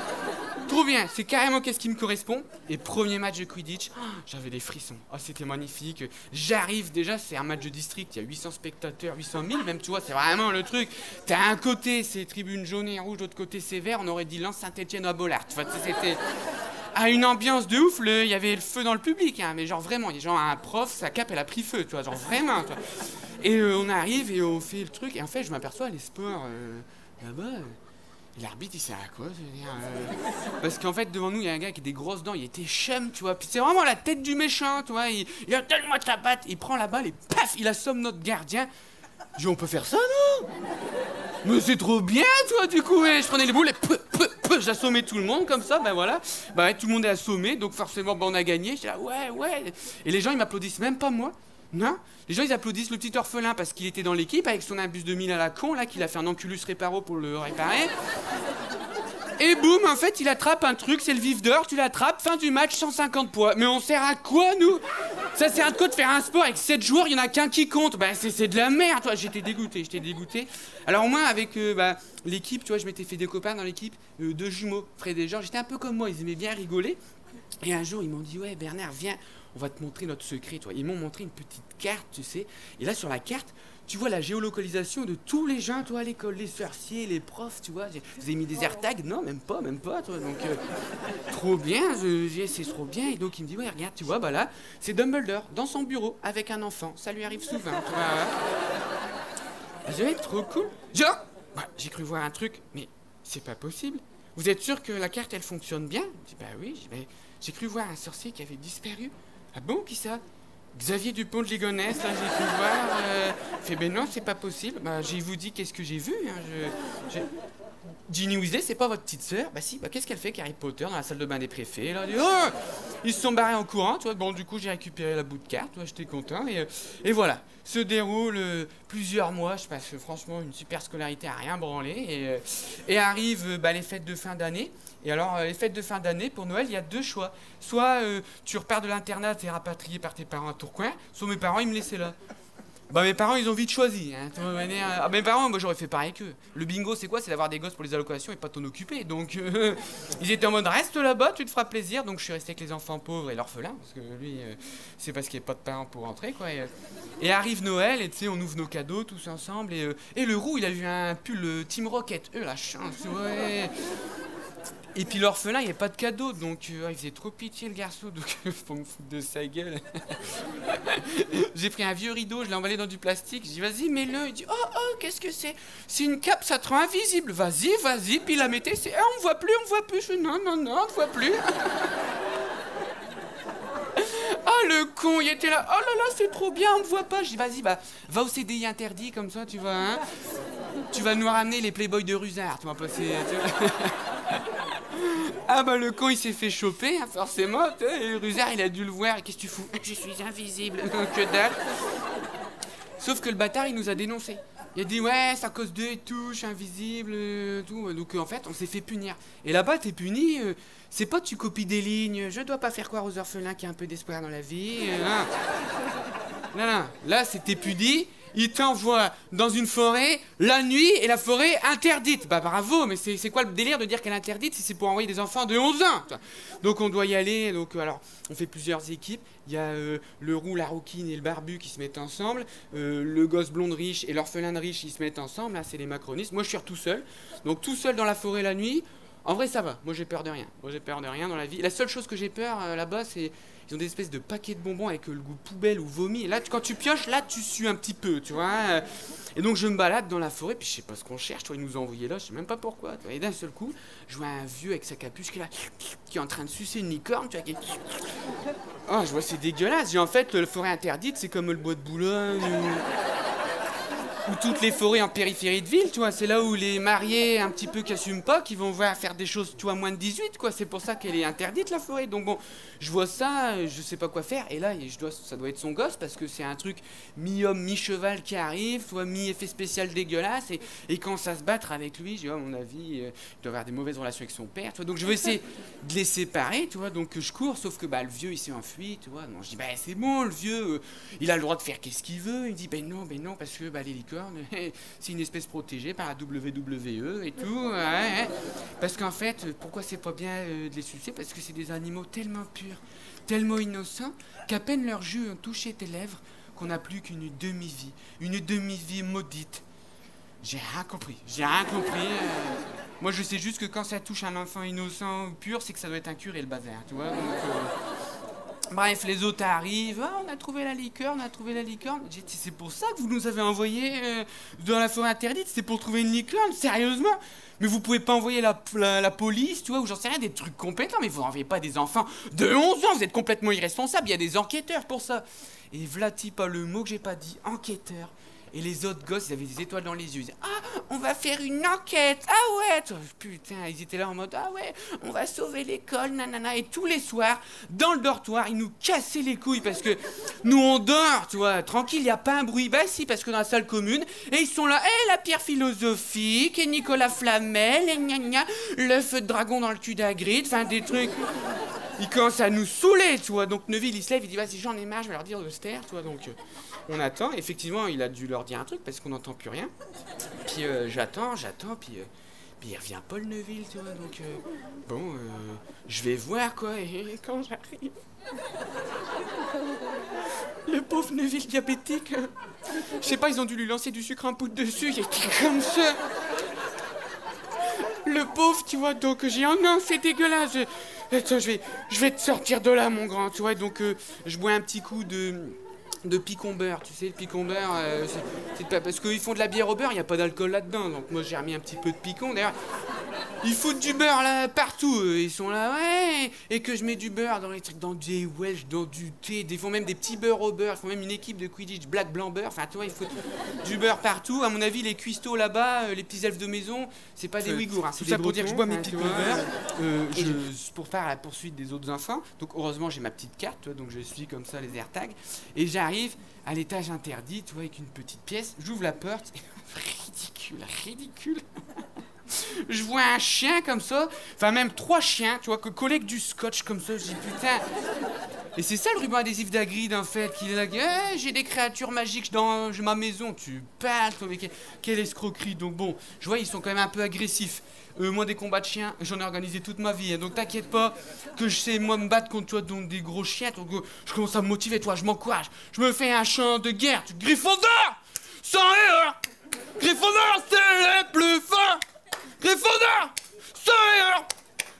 Trop bien, c'est carrément qu'est-ce qui me correspond. Et premier match de Quidditch, j'avais des frissons. Oh, c'était magnifique. J'arrive déjà, c'est un match de district, il y a 800 spectateurs, 800 000 même, tu vois, c'est vraiment le truc. T'as un côté, c'est tribune jaune et rouge, l'autre côté, c'est vert. On aurait dit Lens Saint-Etienne à Bollard. Tu vois, c'était une ambiance de ouf. Il y avait le feu dans le public, hein, mais genre vraiment, il y a genre un prof, sa cape, elle a pris feu, tu vois, genre vraiment. Tu vois. Et on arrive et on fait le truc. Et en fait, je m'aperçois, les sports là-bas. L'arbitre, il sert à quoi, je veux dire, Parce qu'en fait, devant nous, il y a un gars qui a des grosses dents, il était chum, tu vois. Puis c'est vraiment la tête du méchant, tu vois. Il a donne-moi ta batte, il prend la balle et paf, il assomme notre gardien. Je dis, on peut faire ça, non? Mais c'est trop bien, toi, du coup. Et je prenais les boules et j'assommais tout le monde comme ça, ben voilà. Ben ouais, tout le monde est assommé, donc forcément, ben, on a gagné. J'étais là, ouais. Et les gens, ils m'applaudissent même pas moi. Non, les gens ils applaudissent le petit orphelin parce qu'il était dans l'équipe avec son imbus 2000 à la con là, qu'il a fait un Enculus Réparo pour le réparer. Et boum, en fait il attrape un truc, c'est le vif d'or, tu l'attrapes, fin du match, 150 poids. Mais on sert à quoi nous? Ça sert à quoi de faire un sport avec 7 joueurs, il y en a qu'un qui compte? Bah c'est de la merde, toi. J'étais dégoûté. Alors moi avec l'équipe, tu vois, je m'étais fait des copains dans l'équipe, 2 jumeaux, Fred et Georges, j'étais un peu comme moi, ils aimaient bien rigoler. Et un jour ils m'ont dit, ouais Bernard, viens, on va te montrer notre secret, toi. Ils m'ont montré une petite carte, tu sais. Et là, sur la carte, tu vois la géolocalisation de tous les gens, toi, à l'école, les sorciers, les profs, tu vois. Vous avez mis des AirTags? Non, même pas, toi. Donc, trop bien, c'est trop bien. Et donc, il me dit, ouais, regarde, tu vois, bah là, c'est Dumbledore, dans son bureau, avec un enfant. Ça lui arrive souvent, tu vois. Je vais être trop cool. J'ai cru voir un truc, mais c'est pas possible. Vous êtes sûr que la carte, elle fonctionne bien? Je dis, bah oui, j'ai cru voir un sorcier qui avait disparu. Ah bon, qui ça? Xavier Dupont de Ligonnès, là, j'ai pu voir. Fait, ben non, c'est pas possible. Bah, j'ai vous dit qu'est-ce que j'ai vu. Hein, Ginny Weasley, c'est pas votre petite sœur? Bah si, bah qu'est-ce qu'elle fait qu'Harry Potter dans la salle de bain des préfets, là? Ils se sont barrés en courant, tu vois. Bon, du coup, j'ai récupéré la bout de carte, tu vois, j'étais content. Et voilà, se déroule plusieurs mois. Je passe franchement une super scolarité à rien branler. Et arrivent les fêtes de fin d'année. Et alors, les fêtes de fin d'année, pour Noël, il y a 2 choix. Soit tu repars de l'internat, t'es rapatrié par tes parents à Tourcoing, soit mes parents, ils me laissaient là. Bah mes parents ils ont vite choisi, hein. Ah, mes parents, moi j'aurais fait pareil qu'eux. Le bingo c'est quoi? C'est d'avoir des gosses pour les allocations et pas t'en occuper. Donc ils étaient en mode reste là-bas, tu te feras plaisir. Donc je suis resté avec les enfants pauvres et l'orphelin, parce que lui c'est parce qu'il n'y a pas de parents pour rentrer quoi. Et arrive Noël et tu sais on ouvre nos cadeaux tous ensemble et le roux il a eu un pull Team Rocket, la chance, ouais. Et puis l'orphelin, il n'y a pas de cadeau, donc il faisait trop pitié le garçon, donc faut me foutre de sa gueule. J'ai pris un vieux rideau, je l'ai emballé dans du plastique, j'ai dit vas-y mets-le, il dit oh qu'est-ce que c'est? C'est une cape, ça te rend invisible, vas-y, puis il la mettait, c'est on voit plus, je dis non, on ne voit plus. Ah le con, il était là, oh là là c'est trop bien, on me voit pas, je dis vas-y va au CDI interdit comme ça, tu vois, hein. Tu vas nous ramener les Playboys de Rusard, tu vas passer. Ah bah le con il s'est fait choper, hein, forcément, et Rusard il a dû le voir, qu'est-ce que tu fous? Je suis invisible, que dalle. Sauf que le bâtard il nous a dénoncé. Il a dit ouais c'est à cause d'eux et tout, je suis invisible, tout. Donc en fait on s'est fait punir. Et là-bas t'es puni, c'est pas tu copies des lignes, je dois pas faire croire aux orphelins qu'il y a un peu d'espoir dans la vie. Non, là c'était puni. Il t'envoie dans une forêt la nuit et la forêt interdite. Bah bravo, mais c'est quoi le délire de dire qu'elle est interdite si c'est pour envoyer des enfants de 11 ans? Donc on doit y aller, donc alors on fait plusieurs équipes. Il y a le roux, la rouquine et le barbu qui se mettent ensemble. Le gosse blonde riche et l'orphelin de riche, ils se mettent ensemble. Là c'est les macronistes. Moi je suis tout seul. Donc tout seul dans la forêt la nuit. En vrai ça va, moi j'ai peur de rien. Moi j'ai peur de rien dans la vie. La seule chose que j'ai peur là-bas c'est... Ils ont des espèces de paquets de bonbons avec le goût poubelle ou vomi. Et là, quand tu pioches, là, tu sues un petit peu, tu vois. Et donc, je me balade dans la forêt, puis je sais pas ce qu'on cherche. Toi, ils nous ont envoyé là, je sais même pas pourquoi. Et d'un seul coup, je vois un vieux avec sa capuche qui est là, qui est en train de sucer une licorne, tu vois. Oh, je vois, c'est dégueulasse. Et en fait, la forêt interdite, c'est comme le bois de Boulogne ou toutes les forêts en périphérie de ville, tu vois. C'est là où les mariés un petit peu qui assument pas, qui vont voir faire des choses, tu vois, moins de 18, quoi. C'est pour ça qu'elle est interdite, la forêt. Donc bon, je vois ça, je sais pas quoi faire. Et là, ça doit être son gosse, parce que c'est un truc mi-homme, mi-cheval qui arrive, soit mi-effet spécial dégueulasse. Et quand ça se battre avec lui, à mon avis, il doit avoir des mauvaises relations avec son père, tu vois. Donc je vais essayer de les séparer, tu vois. Donc je cours, sauf que le vieux, il s'est enfui, tu vois. Donc je dis, c'est bon, le vieux, il a le droit de faire qu'est-ce qu'il veut. Il me dit, non, parce que les licornes, c'est une espèce protégée par la WWE et tout. Ouais. Parce qu'en fait, pourquoi c'est pas bien de les sucer? Parce que c'est des animaux tellement purs, tellement innocents, qu'à peine leur jus ont touché tes lèvres, qu'on n'a plus qu'une demi-vie. Une demi-vie maudite. J'ai rien compris. Moi, je sais juste que quand ça touche un enfant innocent ou pur, c'est que ça doit être un curé, le bazar, tu vois. Donc, bref, les autres arrivent. Ah, on a trouvé la licorne. J'ai dit, c'est pour ça que vous nous avez envoyés dans la forêt interdite? C'est pour trouver une licorne? Sérieusement? Mais vous pouvez pas envoyer la police, tu vois, ou j'en sais rien, des trucs compétents. Mais vous n'envoyez pas des enfants de 11 ans, vous êtes complètement irresponsables. Il y a des enquêteurs pour ça. Et vlati pas le mot que j'ai pas dit, enquêteur. Et les autres gosses, ils avaient des étoiles dans les yeux. Ils disaient, ah, on va faire une enquête. Ah ouais. Putain, ils étaient là en mode, ah ouais, on va sauver l'école, nanana. Et tous les soirs, dans le dortoir, ils nous cassaient les couilles parce que nous, on dort, tu vois, tranquille, il n'y a pas un bruit. Bah si, parce que dans la salle commune, et ils sont là, la pierre philosophique, et Nicolas Flamel, et gna gna, l'œuf de dragon dans le cul d'Hagrid, enfin des trucs... Ils commencent à nous saouler, tu vois. Donc Neville, il se lève, il dit, vas-y, j'en ai marre, je vais leur dire de se taire, tu vois. Donc on attend. Effectivement, il a dû leur dire un truc parce qu'on n'entend plus rien. Puis j'attends, puis il revient pas le Neville, tu vois. Donc je vais voir, quoi. Et quand j'arrive... Le pauvre Neville diabétique, je sais pas, ils ont dû lui lancer du sucre en poudre dessus, il était comme ça. Le pauvre, tu vois, donc j'ai oh non, c'est dégueulasse. Attends, je vais te sortir de là, mon grand, tu vois. Donc je bois un petit coup de picon beurre, tu sais, le picon beurre, c'est pas parce qu'ils font de la bière au beurre, il n'y a pas d'alcool là-dedans. Donc moi j'ai remis un petit peu de picon. D'ailleurs, ils foutent du beurre là partout. Ils sont là, ouais, et que je mets du beurre dans les trucs, dans des Welsh, dans du thé. Ils font même des petits beurres au beurre. Ils font même une équipe de Quidditch black blanc beurre. Enfin, tu vois, ils foutent du beurre partout. À mon avis, les cuistots là-bas, les petits elfes de maison, c'est pas des Ouïghours. Hein, c'est tout ça des pour dire que je bois mes Bretons, picons de beurre. pour faire la poursuite des autres enfants. Donc heureusement, j'ai ma petite carte, tu vois, donc je suis comme ça les AirTags. Et j'arrive à l'étage interdit, tu vois, avec une petite pièce. J'ouvre la porte. Ridicule. Je vois un chien comme ça, enfin même 3 chiens, tu vois, collés avec du scotch comme ça. Je dis putain, Et c'est ça le ruban adhésif d'Hagrid en fait, qu'il est là, j'ai des créatures magiques dans ma maison, tu parles, toi, mais quelle escroquerie. Donc bon, je vois, ils sont quand même un peu agressifs. Moi, des combats de chiens, j'en ai organisé toute ma vie, hein, donc t'inquiète pas que je sais, moi, me battre contre toi, donc des gros chiens, donc je commence à me motiver, toi, je m'encourage. Je me fais un chant de guerre, Gryffondor, sans erreur, Gryffondor, c'est les plus forts, Gryffondor, sans erreur,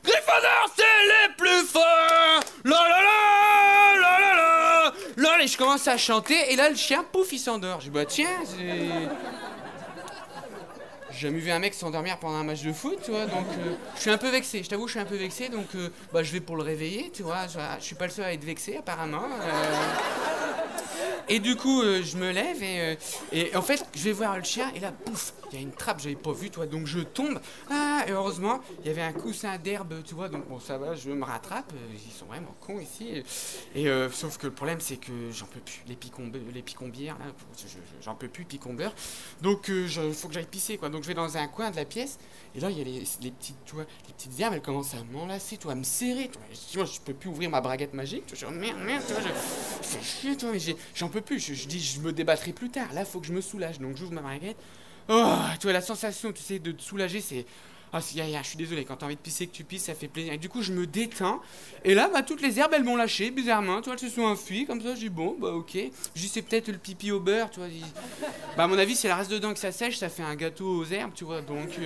Gryffondor, c'est les plus forts, la la la, la la la, là, et je commence à chanter, et là, le chien, pouf, il s'endort. Je dis, bah tiens, c'est... J'ai jamais vu un mec s'endormir pendant un match de foot, tu vois, donc je suis un peu vexé, je t'avoue, je suis un peu vexé, donc bah, je vais pour le réveiller, tu vois, je suis pas le seul à être vexé, apparemment. Et du coup, je me lève et en fait, je vais voir le chien et là, pouf, il y a une trappe, j'avais pas vu, tu vois, donc je tombe. Ah, et heureusement, il y avait un coussin d'herbe, tu vois, donc bon, ça va, je me rattrape. Ils sont vraiment cons ici. Sauf que le problème, c'est que j'en peux plus. Les picombières, là, j'en peux plus, picombeurs. Donc, faut que j'aille pisser, quoi. Donc, je vais dans un coin de la pièce et là, il y a les petites, tu vois, les petites herbes, elles commencent à m'enlacer, tu vois, à me serrer. Tu vois, je peux plus ouvrir ma braguette magique. Tu vois, merde, tu vois, je fais chier, toi, mais j'en peux plus. Je dis, je me débattrai plus tard. Là, faut que je me soulage. Donc, j'ouvre ma braguette. Oh, tu vois, la sensation, tu sais, de te soulager, c'est... Ah, je suis désolé, quand t'as envie de pisser, que tu pisses, ça fait plaisir. Et du coup, je me détends. Et là, bah, toutes les herbes, elles m'ont lâché, bizarrement. Tu vois, elles se sont enfuies, comme ça. Je dis, bon, bah, ok. Je dis, c'est peut-être le pipi au beurre, tu vois. Bah, à mon avis, si elle reste dedans que ça sèche, ça fait un gâteau aux herbes, tu vois. Donc,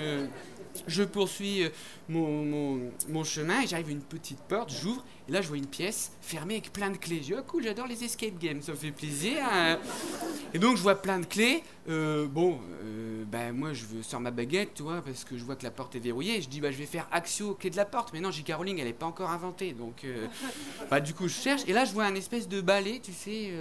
je poursuis mon chemin et j'arrive à une petite porte, j'ouvre. Et là, je vois une pièce fermée avec plein de clés. Je dis, oh cool, j'adore les escape games, ça me fait plaisir. Et donc, je vois plein de clés. Ben moi, je sors ma baguette, tu vois, parce que je vois que la porte est verrouillée. Je dis, bah, je vais faire Axio, clé de la porte. Mais non, J.K. Rowling, elle n'est pas encore inventée. Donc, bah, du coup, je cherche. Et là, je vois un espèce de balai, tu sais.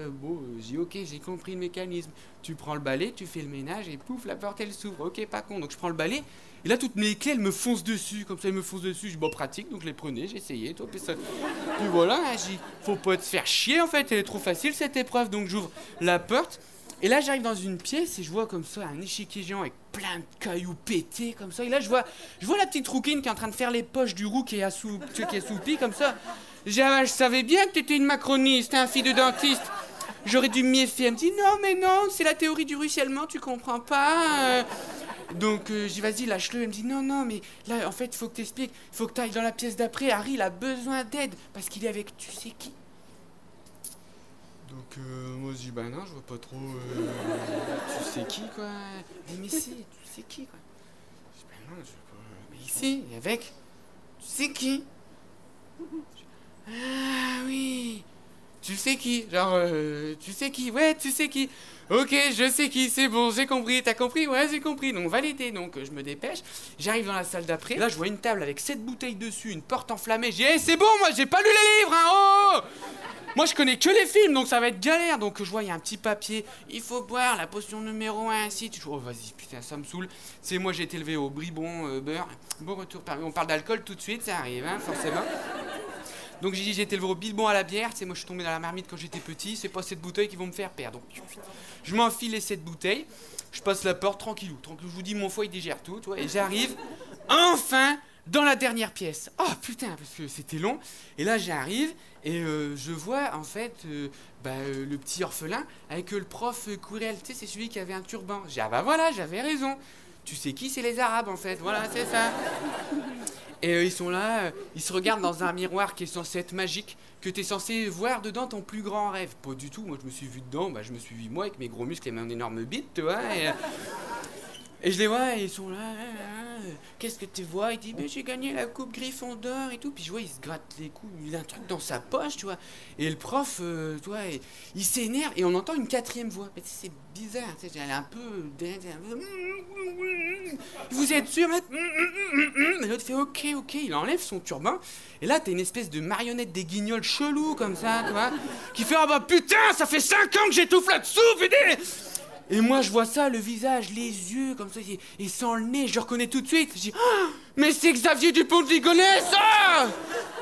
Je dis, ok, j'ai compris le mécanisme. Tu prends le balai, tu fais le ménage et pouf, la porte, elle s'ouvre. Ok, pas con. Donc, je prends le balai. Et là, toutes mes clés, elles me foncent dessus. Comme ça, elles me foncent dessus. Je dis, bon, pratique. Donc, je les prenais, j'ai essayé. Toi, puis ça... Puis voilà, hein, j'ai dit, faut pas te faire chier, en fait. Elle est trop facile, cette épreuve. Donc, j'ouvre la porte. Et là, j'arrive dans une pièce et je vois comme ça un échiquier géant avec plein de cailloux pétés comme ça. Et là, je vois la petite rouquine qui est en train de faire les poches du roux qui est assoupi comme ça. Je savais bien que t'étais une macroniste, un fille de dentiste. J'aurais dû me méfier. Elle me dit, non, mais non, c'est la théorie du ruissellement, tu comprends pas. Donc, je dis, vas-y, lâche-le. Elle me dit, non, mais là, en fait, il faut que t'expliques. Il faut que t'ailles dans la pièce d'après. Harry, il a besoin d'aide parce qu'il est avec tu sais qui. Donc, moi, je dis, bah non, je vois pas trop. Tu sais qui, quoi. Mais si, tu sais qui, quoi. Je dis, bah non, je vois pas. Mais ici, et avec. Tu sais qui. Ah oui. Tu sais qui. Genre, tu sais qui. Ouais, tu sais qui. Ok, je sais qui, c'est bon, j'ai compris. T'as compris? Ouais, j'ai compris. Donc, validé. Donc, je me dépêche. J'arrive dans la salle d'après. Là, je vois une table avec 7 bouteilles dessus, une porte enflammée. Je dis, hey, c'est bon, moi, j'ai pas lu les livres, hein, oh! Moi, je connais que les films, donc ça va être galère. Donc, je vois, il y a un petit papier. Il faut boire la potion numéro 1, ainsi. Oh, vas-y, putain, ça me saoule. C'est moi, j'ai été élevé au bribon beurre. Bon retour, on parle d'alcool tout de suite, ça arrive, hein, forcément. Donc, j'ai dit, j'ai été élevé au bribon à la bière. Tu sais, moi, je suis tombé dans la marmite quand j'étais petit. C'est pas cette bouteille qui vont me faire perdre. Donc, je m'enfile les 7 bouteilles. Je passe la porte, tranquillou. Je vous dis, mon foie, il digère tout, tu vois. Et j'arrive, enfin, dans la dernière pièce. Oh, putain, parce que c'était long. Et là, j'arrive. Et je vois, en fait, le petit orphelin avec le prof Quirrell, tu sais, c'est celui qui avait un turban. J'ai dit, ah bah voilà, j'avais raison. Tu sais qui, c'est les Arabes, en fait. Voilà, c'est ça. Et ils sont là, ils se regardent dans un miroir qui est censé être magique, que t'es censé voir dedans ton plus grand rêve. Pas du tout, moi je me suis vu dedans, je me suis vu moi avec mes gros muscles et mon énorme bite, tu vois. Et je les vois, et ils sont là, qu'est-ce que tu vois? Il dit, mais j'ai gagné la coupe Gryffondor et tout. Puis je vois, il se gratte les coups, il a un truc dans sa poche, tu vois. Et le prof, tu vois, il s'énerve et on entend une 4e voix. Mais c'est bizarre, tu sais, elle est un peu... Vous êtes sûr? Mais l'autre fait, ok, il enlève son turban. Et là, t'as une espèce de marionnette des guignols chelou comme ça, tu vois, qui fait, ah bah putain, ça fait 5 ans que j'étouffe là-dessous, putain. Et moi, je vois ça, le visage, les yeux, comme ça, et sans le nez, je le reconnais tout de suite. Je dis, oh, mais c'est Xavier Dupont de Ligonnès, ça!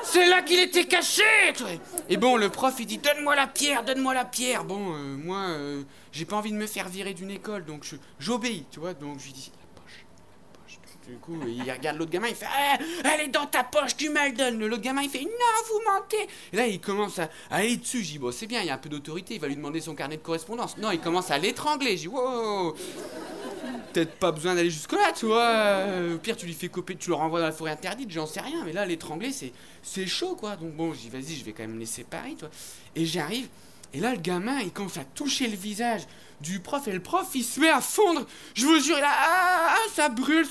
C'est là qu'il était caché! Et bon, le prof, il dit, donne-moi la pierre, donne-moi la pierre. Bon, moi, j'ai pas envie de me faire virer d'une école, donc j'obéis, tu vois. Donc, je lui dis, la poche. Du coup, il regarde l'autre gamin, il fait ah, elle est dans ta poche, tu me le donnes. L'autre gamin, il fait non, vous mentez. Et là, il commence à aller dessus. Je dis bon, c'est bien, il y a un peu d'autorité, il va lui demander son carnet de correspondance. Non, il commence à l'étrangler. Je dis wow, peut-être pas besoin d'aller jusque-là, tu vois. Au pire, tu lui fais copier, tu le renvoies dans la forêt interdite, j'en sais rien. Mais là, l'étrangler, c'est chaud, quoi. Donc bon, je dis vas-y, je vais quand même laisser Paris, toi. Et j'arrive, et là, le gamin, il commence à toucher le visage du prof, et le prof, il se met à fondre. Je vous jure, il a ça brûle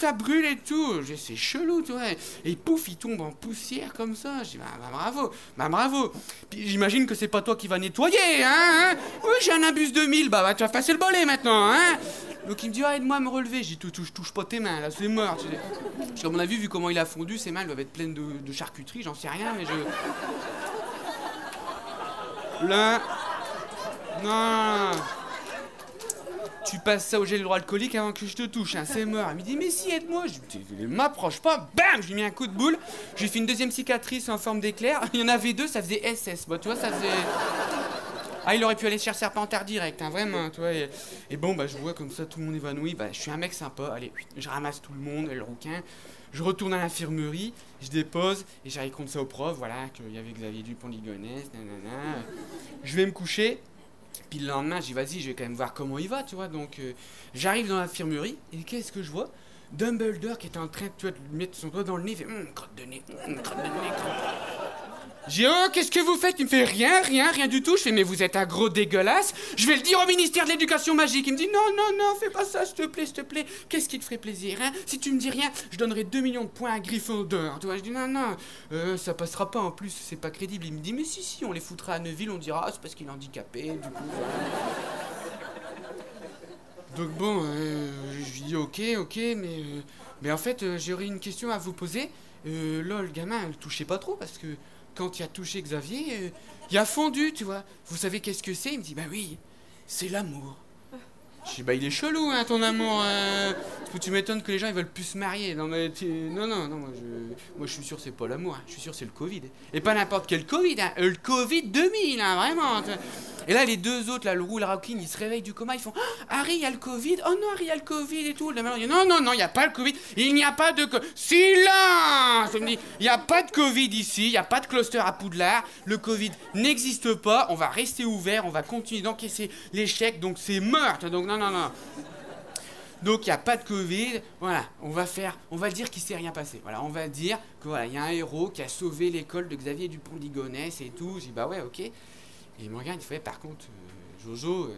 et tout. Je dis, c'est chelou, tu vois. Et pouf, il tombe en poussière comme ça. Je dis, bravo. Puis j'imagine que c'est pas toi qui vas nettoyer, hein. Oui, j'ai un imbus 2000, bah tu vas passer le balai maintenant, hein. Donc il me dit, aide-moi à me relever. J'ai dit, touche pas tes mains, là, c'est mort. Parce qu'à mon avis, vu comment il a fondu, ses mains doivent être pleines de charcuterie, j'en sais rien, mais Là... Non. Tu passes ça au gel hydroalcoolique avant que je te touche, hein, c'est mort. Il me dit, mais si, aide-moi. Je dis, m'approche pas. Bam, je lui ai mis un coup de boule. J'ai fait une deuxième cicatrice en forme d'éclair. Il y en avait deux, ça faisait SS. Bah, tu vois, ça faisait... Ah, il aurait pu aller chercher Serpentard direct, hein, vraiment, tu vois. Et bon, bah, je vois comme ça, tout le monde évanoui. Bah, je suis un mec sympa. Allez, je ramasse tout le monde, le rouquin. Je retourne à l'infirmerie, je dépose, et je raconte ça au prof, voilà, qu'il y avait Xavier Dupont-Ligonnès, nanana. Je vais me coucher. Puis le lendemain, j'ai dit, vas-y, je vais quand même voir comment il va, tu vois. Donc, j'arrive dans l'infirmerie, et qu'est-ce que je vois? Dumbledore qui est en train de mettre son doigt dans le nez, il fait, crotte de nez, crotte de nez, crotte. J'ai dit, oh, qu'est-ce que vous faites? Il me fait, rien du tout. Je fais, mais vous êtes un gros dégueulasse. Je vais le dire au ministère de l'Éducation magique. Il me dit, non, fais pas ça, s'il te plaît. Qu'est-ce qui te ferait plaisir, hein? Si tu me dis rien, je donnerai 2 millions de points à Gryffondor. Tu vois, je dis, non, ça passera pas, en plus, c'est pas crédible. Il me dit, mais si, on les foutra à Neuville, on dira, c'est parce qu'il est handicapé, du coup, voilà. Donc bon, je lui dis, ok, mais en fait, j'aurais une question à vous poser. Là, le gamin, le touchez pas trop, parce que quand il a touché Xavier, il a fondu, tu vois. Vous savez qu'est-ce que c'est? Il me dit, bah oui, c'est l'amour. Je dis, bah il est chelou, hein, ton amour. Tu m'étonnes que les gens, ils veulent plus se marier. Non, moi je suis sûr que c'est pas l'amour, hein. Je suis sûr que c'est le Covid. Et pas n'importe quel Covid, hein. Le Covid 2000, hein, vraiment. Et là, les deux autres, là, le roux et le Rauquine, ils se réveillent du coma, ils font, Harry, il y a le Covid. Oh non, Harry, il y a le Covid et tout. Non, il n'y a pas le Covid. Il n'y a pas de... Silence! Je me dis, il n'y a pas de Covid ici, il n'y a pas de cluster à Poudlard. Le Covid n'existe pas. On va rester ouvert, on va continuer d'encaisser l'échec. Donc c'est mort. Donc non. Donc il n'y a pas de Covid. Voilà, on va dire qu'il s'est rien passé. Voilà, on va dire que voilà, il y a un héros qui a sauvé l'école de Xavier Dupont-Ligonnès et tout. J'ai dit, bah ouais, ok. Et il me regarde, il fait, par contre, Jojo,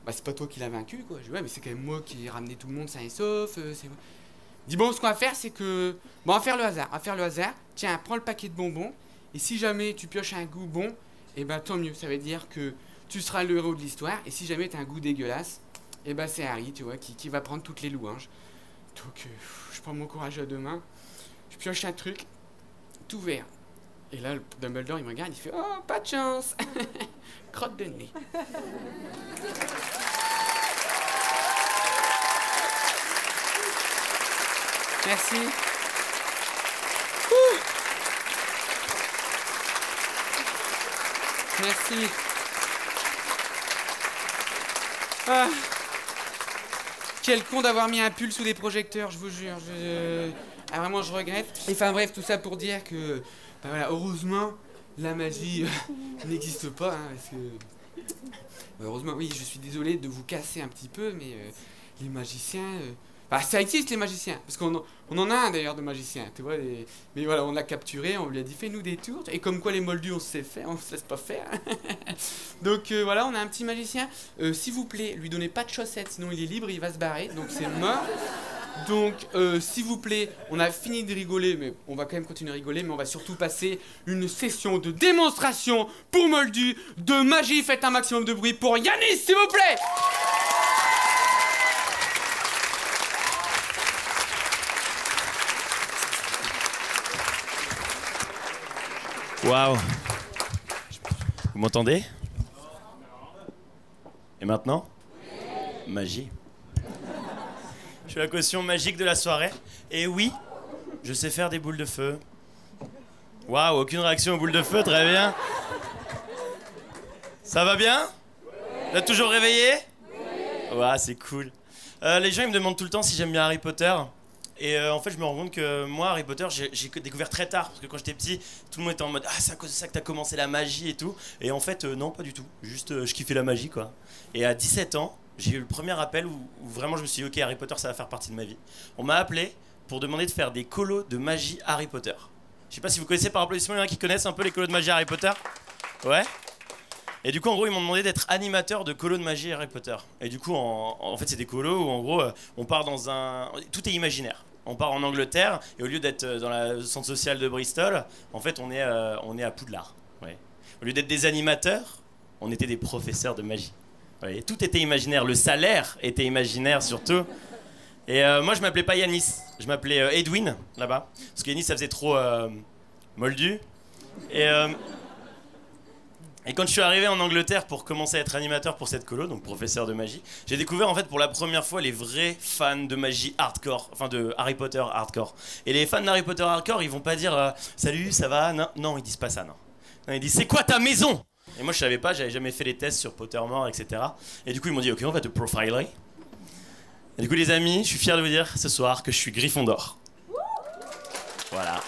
bah c'est pas toi qui l'as vaincu, quoi. Je dis, ouais, mais c'est quand même moi qui ai ramené tout le monde sain et sauf. C'est moi. Il dit, bon, ce qu'on va faire, c'est que... Bon, on va faire le hasard. Tiens, prends le paquet de bonbons. Et si jamais tu pioches un goût bon, eh ben tant mieux. Ça veut dire que tu seras le héros de l'histoire. Et si jamais t'as un goût dégueulasse, eh ben c'est Harry, tu vois, qui va prendre toutes les louanges. Donc, je prends mon courage à deux mains. Je pioche un truc, tout vert. Et là, le Dumbledore, il me regarde, il fait, oh, pas de chance. Crotte de nez. Merci. Ouh. Merci. Ah. Quel con d'avoir mis un pull sous des projecteurs, je vous jure. Ah, vraiment, je regrette. Enfin bref, tout ça pour dire que... Bah voilà, heureusement, la magie n'existe pas, hein, parce que... Bah heureusement, oui, je suis désolé de vous casser un petit peu, mais les magiciens... Bah ça existe, les magiciens, parce qu'on en a un d'ailleurs de magicien, tu vois, mais voilà, on l'a capturé, on lui a dit, fais-nous des tours, et comme quoi les moldus, on se sait faire, on se laisse pas faire. Donc voilà, on a un petit magicien, s'il vous plaît, lui donnez pas de chaussettes, sinon il est libre, il va se barrer, donc c'est mort. Donc, s'il vous plaît, on a fini de rigoler, mais on va quand même continuer à rigoler, mais on va surtout passer une session de démonstration pour Moldu de magie. Faites un maximum de bruit pour Yanis, s'il vous plaît. Waouh. Vous m'entendez? Et maintenant? Magie. Je suis la caution magique de la soirée. Et oui, je sais faire des boules de feu. Waouh, aucune réaction aux boules de feu, très bien. Ça va bien? Vous êtes toujours réveillés? Ouais, c'est cool. Les gens ils me demandent tout le temps si j'aime bien Harry Potter. Et en fait, je me rends compte que moi, Harry Potter, j'ai découvert très tard. Parce que quand j'étais petit, tout le monde était en mode ah, c'est à cause de ça que t'as commencé la magie et tout. Et en fait, non, pas du tout. Juste, je kiffais la magie, quoi. Et à 17 ans, j'ai eu le premier appel où vraiment je me suis dit ok, Harry Potter, ça va faire partie de ma vie. On m'a appelé pour demander de faire des colos de magie Harry Potter. Je sais pas si vous connaissez par applaudissement, il y en a qui connaissent un peu les colos de magie Harry Potter. Ouais. Et du coup, en gros, ils m'ont demandé d'être animateur de colos de magie Harry Potter. Et du coup, en fait, c'est des colos où, en gros, on part dans un... Tout est imaginaire. On part en Angleterre, et au lieu d'être dans le centre social de Bristol, en fait, on est à Poudlard. Ouais. Au lieu d'être des animateurs, on était des professeurs de magie. Ouais. Tout était imaginaire. Le salaire était imaginaire, surtout. Et moi, je m'appelais pas Yanis. Je m'appelais Edwin, là-bas. Parce que Yanis, ça faisait trop moldu. Et quand je suis arrivé en Angleterre pour commencer à être animateur pour cette colo, donc professeur de magie, j'ai découvert en fait pour la première fois les vrais fans de magie hardcore, enfin de Harry Potter hardcore. Et les fans d'Harry Potter hardcore, ils vont pas dire salut, ça va? Non, non, ils disent pas ça, non. Non, ils disent c'est quoi ta maison? Et moi je savais pas, j'avais jamais fait les tests sur Pottermore, etc. Et du coup ils m'ont dit ok, on va te profiler. Et du coup les amis, je suis fier de vous dire ce soir que je suis Gryffondor. Voilà.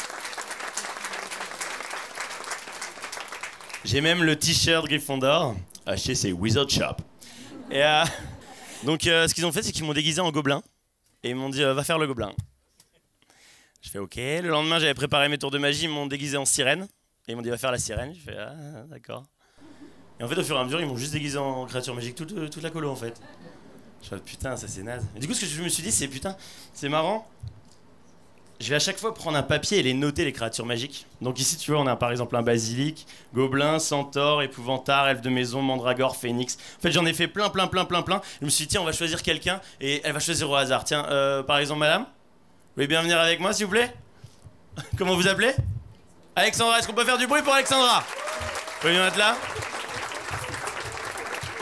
J'ai même le t-shirt Gryffondor, acheté c'est Wizard Shop. Et donc ce qu'ils ont fait, c'est qu'ils m'ont déguisé en gobelin. Et ils m'ont dit va faire le gobelin. Je fais ok. Le lendemain, j'avais préparé mes tours de magie, ils m'ont déguisé en sirène. Et ils m'ont dit va faire la sirène. Je fais ah d'accord. Et en fait, au fur et à mesure, ils m'ont juste déguisé en créature magique toute la colo en fait. Je fais putain, ça c'est naze. Et du coup, ce que je me suis dit, c'est putain, c'est marrant. Je vais à chaque fois prendre un papier et les noter, les créatures magiques. Donc ici, tu vois, on a par exemple un basilic, gobelin, centaure, épouvantard, elfe de maison, mandragore, phénix. En fait, j'en ai fait plein. Je me suis dit, tiens, on va choisir quelqu'un et elle va choisir au hasard. Tiens, par exemple, madame, vous voulez bien venir avec moi, s'il vous plaît? Comment vous appelez? Alexandra, est-ce qu'on peut faire du bruit pour Alexandra? Vous pouvez bien être là?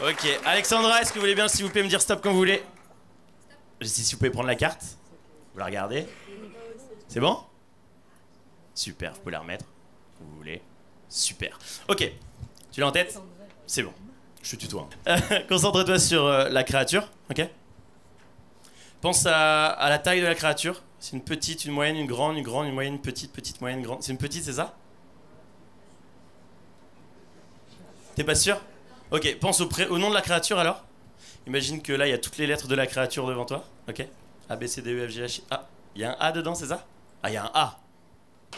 Ok, Alexandra, est-ce que vous voulez bien, s'il vous plaît, me dire stop quand vous voulez? Si vous pouvez prendre la carte, vous la regardez. C'est bon? Super, vous pouvez la remettre. Vous voulez? Super. Ok, tu l'as en tête? C'est bon, je te tutoie. Concentre-toi sur la créature, ok? Pense à la taille de la créature. C'est une petite, une moyenne, une grande, une moyenne, une petite, moyenne, grande. C'est une petite, c'est ça? T'es pas sûr? Ok, pense au nom de la créature alors. Imagine que là, il y a toutes les lettres de la créature devant toi, ok? A, B, C, D, E, F, G, H, I, A. Il y a un A dedans, c'est ça? Ah, il y a un A.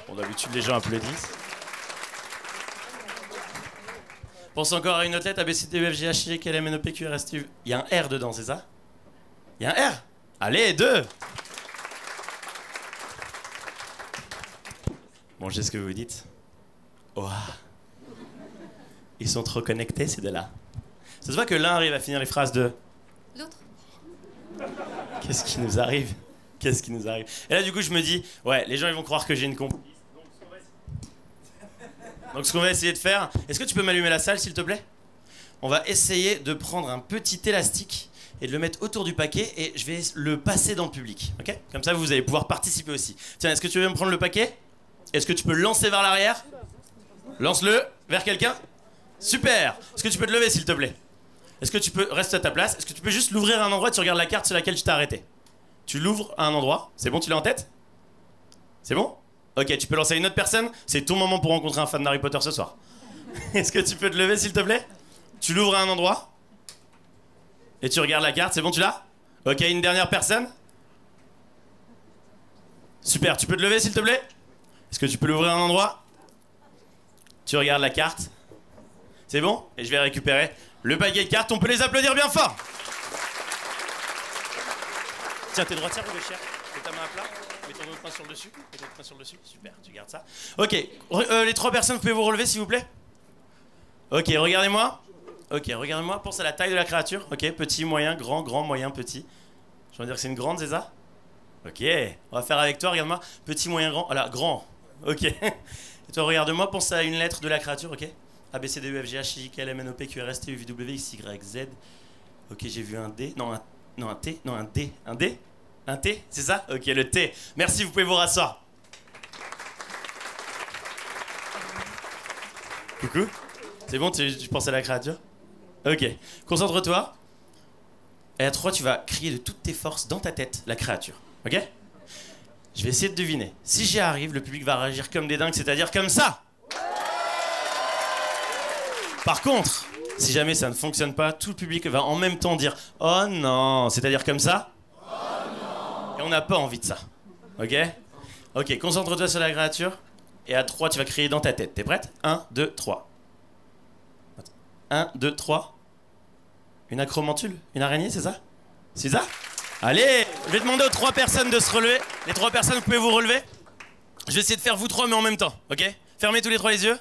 Bon, d'habitude, les gens applaudissent. Pense encore à une autre lettre, A, B, C, D, E, F, G, H, I, K, L, M, N, O, P, Q, R, S, T, U. Il y a un R dedans, c'est ça? Il y a un R. Allez, 2. Bon, je sais ce que vous dites. Oh. Ils sont trop connectés, ces deux-là. Ça se voit que l'un arrive à finir les phrases de... L'autre. Qu'est-ce qui nous arrive? Qu'est-ce qui nous arrive? Et là, du coup, je me dis, ouais, les gens, ils vont croire que j'ai une complice. Donc, ce qu'on va essayer de faire... Est-ce que tu peux m'allumer la salle, s'il te plaît? On va essayer de prendre un petit élastique et de le mettre autour du paquet et je vais le passer dans le public, ok? Comme ça, vous allez pouvoir participer aussi. Tiens, est-ce que tu veux me prendre le paquet? Est-ce que tu peux le lancer vers l'arrière? Lance-le vers quelqu'un. Super! Est-ce que tu peux te lever, s'il te plaît? Est-ce que tu peux... Reste à ta place. Est-ce que tu peux juste l'ouvrir à un endroit et tu regardes la carte sur laquelle tu t'es arrêté? Tu l'ouvres à un endroit. C'est bon, tu l'as en tête? C'est bon? Ok, tu peux lancer à une autre personne. C'est ton moment pour rencontrer un fan d'Harry Potter ce soir. Est-ce que tu peux te lever, s'il te plaît? Tu l'ouvres à un endroit. Et tu regardes la carte. C'est bon, tu l'as? Ok, une dernière personne. Super, tu peux te lever, s'il te plaît? Est-ce que tu peux l'ouvrir à un endroit? Tu regardes la carte. C'est bon? Et je vais récupérer le paquet de cartes. On peut les applaudir bien fort. Tiens, t'es droitière ou gauchère? Mets ta main à plat. Mets ton autre main sur le dessus. Mets ton autre main sur le dessus. Super, tu gardes ça. Ok, les 3 personnes, vous pouvez vous relever, s'il vous plaît? Ok, regardez-moi. Ok, regardez-moi. Pense à la taille de la créature. Ok, petit, moyen, grand, moyen, petit. Je vais dire que c'est une grande, c'est ça? Ok, on va faire avec toi, regarde-moi. Petit, moyen, grand. Voilà, grand. Ok. Et toi, regarde-moi. Pense à une lettre de la créature, ok? A, B, C, D, E, F, G, H, I, K, L, M, N, O, P, Q, R, S, T, U, V, W, X, Y, Z. Ok, j'ai vu un D. Non, un T. Non, un D. Un D? Un T, c'est ça? Ok, le T. Merci, vous pouvez vous rasseoir. Coucou. C'est bon, tu penses à la créature? Ok. Concentre-toi. Et à 3, tu vas crier de toutes tes forces dans ta tête la créature. Ok? Je vais essayer de deviner. Si j'y arrive, le public va réagir comme des dingues, c'est-à-dire comme ça. Par contre, si jamais ça ne fonctionne pas, tout le public va en même temps dire « Oh non !» C'est-à-dire comme ça. Oh non. Et on n'a pas envie de ça. Ok? Ok, concentre-toi sur la créature. Et à 3, tu vas crier dans ta tête. T'es prête? 1, 2, 3. 1, 2, 3. Une acromantule? Une araignée, c'est ça? C'est ça? Allez, je vais demander aux 3 personnes de se relever. Les 3 personnes, vous pouvez vous relever? Je vais essayer de faire vous 3, mais en même temps, ok? Fermez tous les 3 les yeux.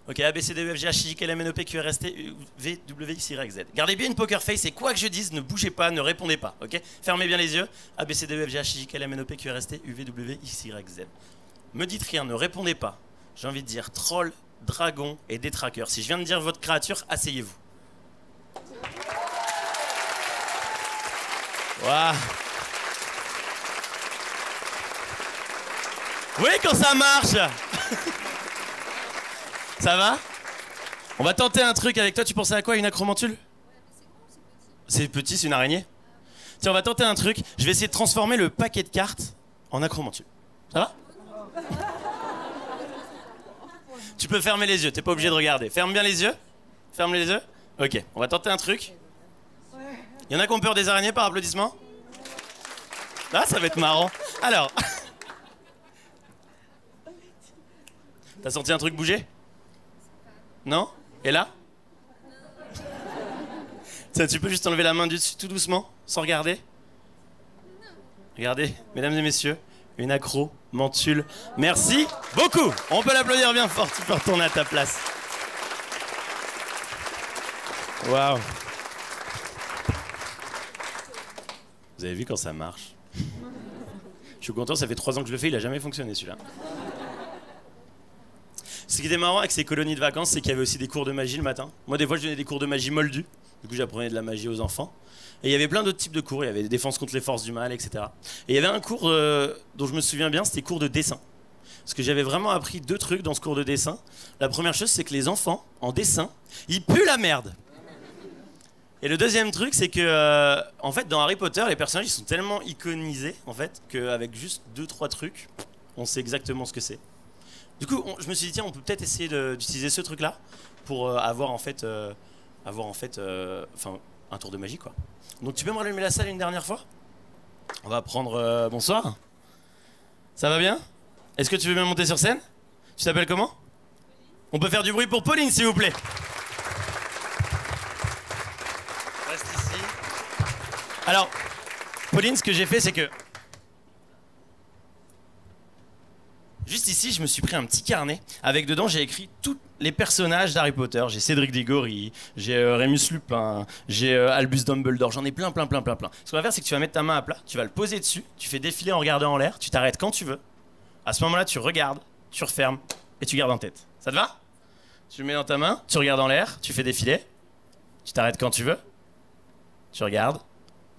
Ok, A, B, C, D, E, F, G, H, I, J, K, L, M, N, O, P, Q, R, S, T, U, V, W, X, Y, Z. Gardez bien une poker face et quoi que je dise, ne bougez pas, ne répondez pas, ok? Fermez bien les yeux. A, B, C, D, E, F, G, H, I, J, K, L, M, N, O, P, Q, R, S, T, U, V, W, X, Y, Z. Me dites rien, ne répondez pas. J'ai envie de dire troll, dragon et détraqueur. Si je viens de dire votre créature, asseyez-vous. Waouh. Oui, quand ça marche. Ça va? On va tenter un truc avec toi. Tu pensais à quoi? Une acromantule? C'est petit, c'est une araignée. Tiens, on va tenter un truc. Je vais essayer de transformer le paquet de cartes en acromantule. Ça va? Tu peux fermer les yeux, t'es pas obligé de regarder. Ferme bien les yeux. Ferme les yeux. Ok, on va tenter un truc. Il y en a qui ont peur des araignées par applaudissement? Ah, ça va être marrant. Alors. T'as senti un truc bouger? Non? Et là? Tiens, tu peux juste enlever la main du dessus tout doucement, sans regarder? Regardez, mesdames et messieurs, une acromantule. Merci beaucoup. On peut l'applaudir bien fort, tu peux retourner à ta place. Waouh. Vous avez vu quand ça marche? Je suis content, ça fait 3 ans que je le fais, il a jamais fonctionné celui-là. Ce qui était marrant avec ces colonies de vacances, c'est qu'il y avait aussi des cours de magie le matin. Moi, des fois, je donnais des cours de magie moldus. Du coup, j'apprenais de la magie aux enfants. Et il y avait plein d'autres types de cours. Il y avait des défenses contre les forces du mal, etc. Et il y avait un cours dont je me souviens bien, c'était cours de dessin. Parce que j'avais vraiment appris 2 trucs dans ce cours de dessin. La première chose, c'est que les enfants, en dessin, ils puent la merde. Et le deuxième truc, c'est que, en fait, dans Harry Potter, les personnages, ils sont tellement iconisés, en fait, qu'avec juste 2-3 trucs, on sait exactement ce que c'est. Du coup, je me suis dit, tiens, on peut peut-être essayer d'utiliser ce truc-là pour avoir un tour de magie, quoi. Donc, tu peux me rallumer la salle une dernière fois? On va prendre... bonsoir. Ça va bien? Est-ce que tu veux bien monter sur scène? Tu t'appelles comment? On peut faire du bruit pour Pauline, s'il vous plaît. Reste ici. Alors, Pauline, ce que j'ai fait, c'est que... Juste ici, je me suis pris un petit carnet. Avec dedans, j'ai écrit tous les personnages d'Harry Potter. J'ai Cédric Diggory, j'ai Rémus Lupin, j'ai Albus Dumbledore. J'en ai plein. Ce qu'on va faire, c'est que tu vas mettre ta main à plat, tu vas le poser dessus, tu fais défiler en regardant en l'air, tu t'arrêtes quand tu veux. À ce moment-là, tu regardes, tu refermes et tu gardes en tête. Ça te va? Tu le mets dans ta main, tu regardes en l'air, tu fais défiler, tu t'arrêtes quand tu veux, tu regardes.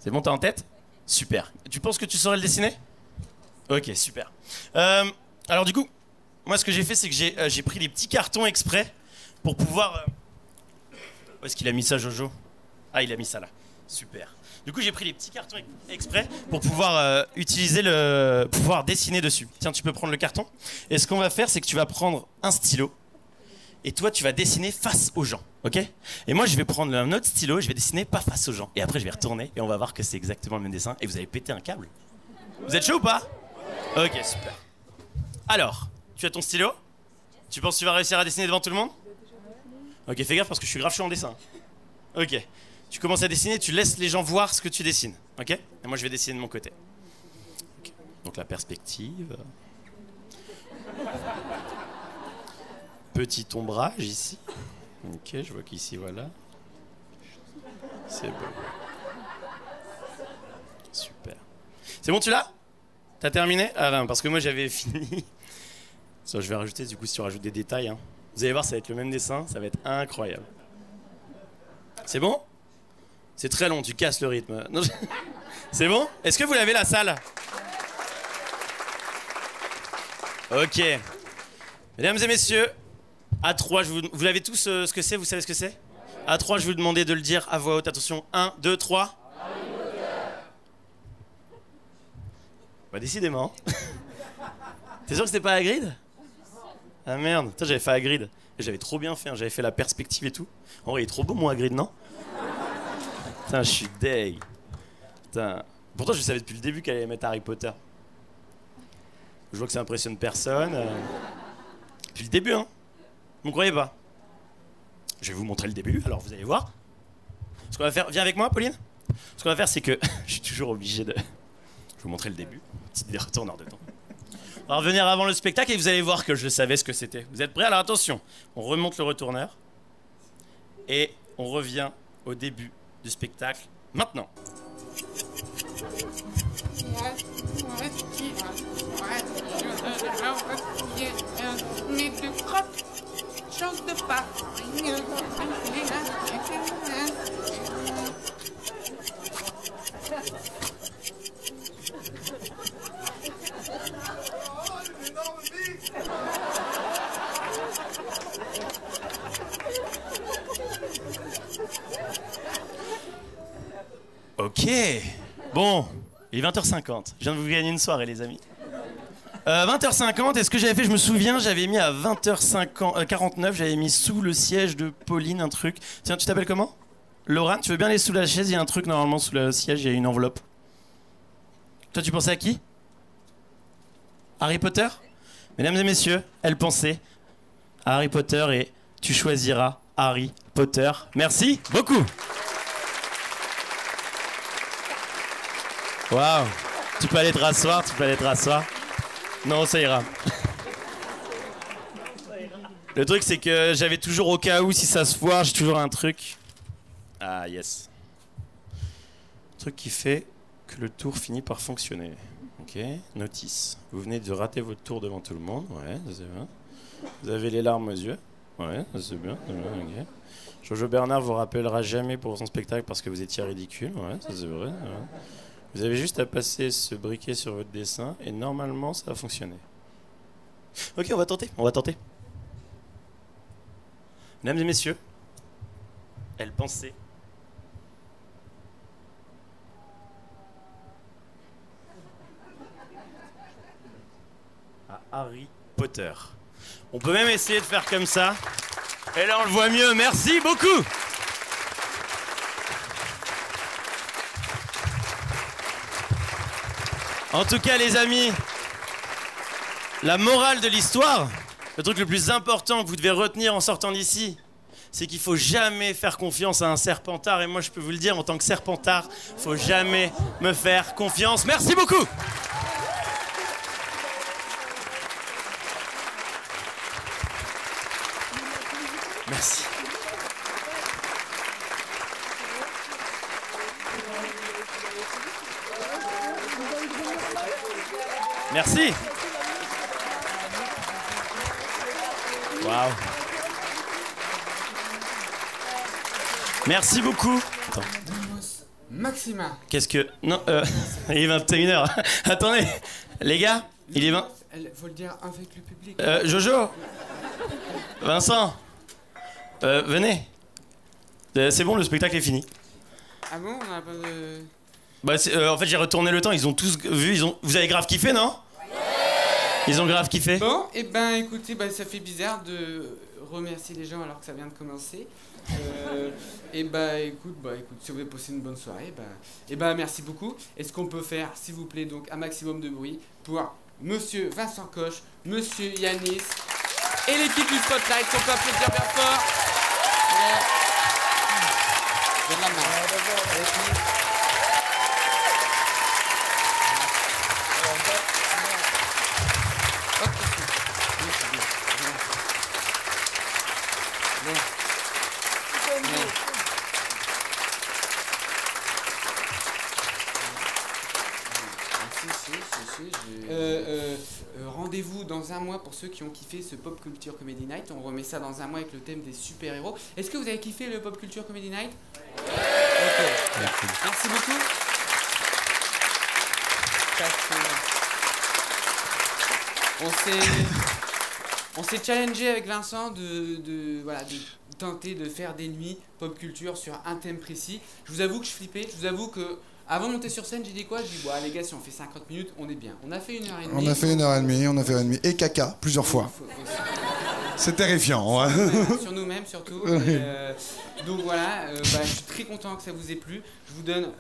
C'est bon, t'as en tête? Super. Tu penses que tu saurais le dessiner? Ok, super. Alors du coup, moi ce que j'ai fait, c'est que j'ai pris des petits cartons exprès pour pouvoir... Où est-ce qu'il a mis ça, Jojo? Ah, il a mis ça là. Super. Du coup, j'ai pris les petits cartons exprès pour pouvoir pouvoir dessiner dessus. Tiens, tu peux prendre le carton. Et ce qu'on va faire, c'est que tu vas prendre un stylo. Et toi, tu vas dessiner face aux gens, ok? Et moi, je vais prendre un autre stylo et je vais dessiner pas face aux gens. Et après, je vais retourner et on va voir que c'est exactement le même dessin. Et vous avez pété un câble. Vous êtes chaud ou pas? Ok, super. Alors, tu as ton stylo? Tu penses que tu vas réussir à dessiner devant tout le monde? Ok, fais gaffe parce que je suis grave chaud en dessin. Ok. Tu commences à dessiner, tu laisses les gens voir ce que tu dessines, ok? Et moi, je vais dessiner de mon côté. Okay. Donc la perspective. Petit ombrage ici. Ok, je vois qu'ici, voilà. C'est bon. Super. C'est bon, tu l'as? T'as terminé? Ah non, parce que moi, j'avais fini. Ça, je vais rajouter, du coup, si tu rajoutes des détails. Hein. Vous allez voir, ça va être le même dessin, ça va être incroyable. C'est bon? C'est très long, tu casses le rythme. Non, c'est bon? Est-ce que vous l'avez, la salle? Ok. Mesdames et messieurs, à 3, vous l'avez tous ce que c'est? Vous savez ce que c'est? À 3, je vais vous demander de le dire à voix haute. Attention, 1, 2, 3. Bah décidément. T'es sûr que c'était pas Hagrid? Ah merde, putain, j'avais fait Hagrid. Et j'avais trop bien fait, hein. J'avais fait la perspective et tout. En vrai, il est trop beau mon Hagrid, non? Putain, je suis deg. Putain. Pourtant, je savais depuis le début qu'elle allait mettre Harry Potter. Je vois que ça impressionne personne. Depuis le début, hein. Vous me croyez pas? Je vais vous montrer le début, alors vous allez voir. Ce qu'on va faire, viens avec moi, Pauline. Ce qu'on va faire, c'est que je suis toujours obligé de. Je vais vous montrer le début. Petit retourneur de temps. On va revenir avant le spectacle et vous allez voir que je savais ce que c'était. Vous êtes prêts? Alors attention, on remonte le retourneur et on revient au début du spectacle maintenant. Chance de pas. Ok. Bon, il est 20h50. Je viens de vous gagner une soirée, les amis. 20h50, et ce que j'avais fait, je me souviens, j'avais mis à 20h49, j'avais mis sous le siège de Pauline un truc. Tiens, tu t'appelles comment? Laurent, tu veux bien aller sous la chaise? Il y a un truc normalement sous le siège, il y a une enveloppe. Toi, tu pensais à qui? Harry Potter? Mesdames et messieurs, elle pensait à Harry Potter et tu choisiras Harry Potter. Merci beaucoup. Waouh. Tu peux aller te rasseoir, Non, ça ira. Le truc, c'est que j'avais toujours, au cas où, si ça se foire, j'ai toujours un truc. Ah, yes. Truc qui fait que le tour finit par fonctionner. Ok, notice. Vous venez de rater votre tour devant tout le monde. Ouais, ça c'est bien. Vous avez les larmes aux yeux. Ouais, ça c'est bien. Ok. Jojo Bernard vous rappellera jamais pour son spectacle parce que vous étiez ridicule. Ouais, ça c'est vrai. Ouais. Vous avez juste à passer ce briquet sur votre dessin et normalement ça va fonctionner. Ok, on va tenter. Mesdames et messieurs, elle pensait à Harry Potter. On peut même essayer de faire comme ça. Et là on le voit mieux. Merci beaucoup. En tout cas, les amis, la morale de l'histoire, le truc le plus important que vous devez retenir en sortant d'ici, c'est qu'il faut jamais faire confiance à un serpentard. Et moi, je peux vous le dire, en tant que serpentard, faut jamais me faire confiance. Merci beaucoup. Merci. Merci. Waouh. Merci beaucoup. Attends. Maxima. Qu'est-ce que... Non, il est 21h. Attendez, les gars, il est 20... Faut le dire avec le public. Jojo. Vincent. Venez. C'est bon, le spectacle est fini. Ah bon, on a pas de... Bah, en fait, j'ai retourné le temps, ils ont tous vu, Vous avez grave kiffé, non? Ils ont grave kiffé. Bon, et ben écoutez, ça fait bizarre de remercier les gens alors que ça vient de commencer. Et écoute, si vous voulez passer une bonne soirée, merci beaucoup. Est-ce qu'on peut faire, s'il vous plaît, donc un maximum de bruit pour Monsieur Vincent Coche, Monsieur Yanis et l'équipe du Spotlight, qu'on peut applaudir bien fort. Donne la main. Rendez-vous dans un mois pour ceux qui ont kiffé ce Pop Culture Comedy Night. On remet ça dans un mois avec le thème des super-héros. Est-ce que vous avez kiffé le Pop Culture Comedy Night? Ok. Merci beaucoup. On s'est challengé avec Vincent de tenter de faire des nuits pop culture sur un thème précis. Je vous avoue que je flippais. Je vous avoue que Avant de monter sur scène, j'ai dit quoi? J'ai dit, bon, les gars, si on fait 50 minutes, on est bien. On a fait 1h30. On a fait 1h30, Et caca, plusieurs fois. C'est terrifiant, ouais. Sur nous-mêmes, surtout. Oui. Donc voilà, je suis très content que ça vous ait plu. Je vous donne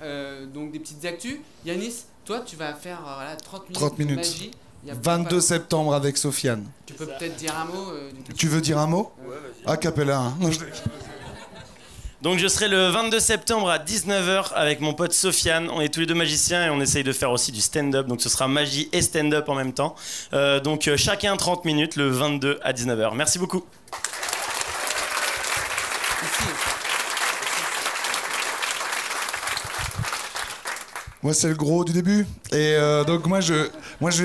donc des petites actus. Yanis, toi, tu vas faire 30 minutes de magie. 22 septembre avec Sofiane. Tu peux peut-être dire un mot Tu veux dire un mot? A cappella, hein. Donc je serai le 22 septembre à 19h avec mon pote Sofiane. On est tous les deux magiciens et on essaye de faire aussi du stand-up. Donc ce sera magie et stand-up en même temps. Donc chacun 30 minutes le 22 à 19h. Merci beaucoup. Moi, c'est le gros du début. Et donc, moi, j'ai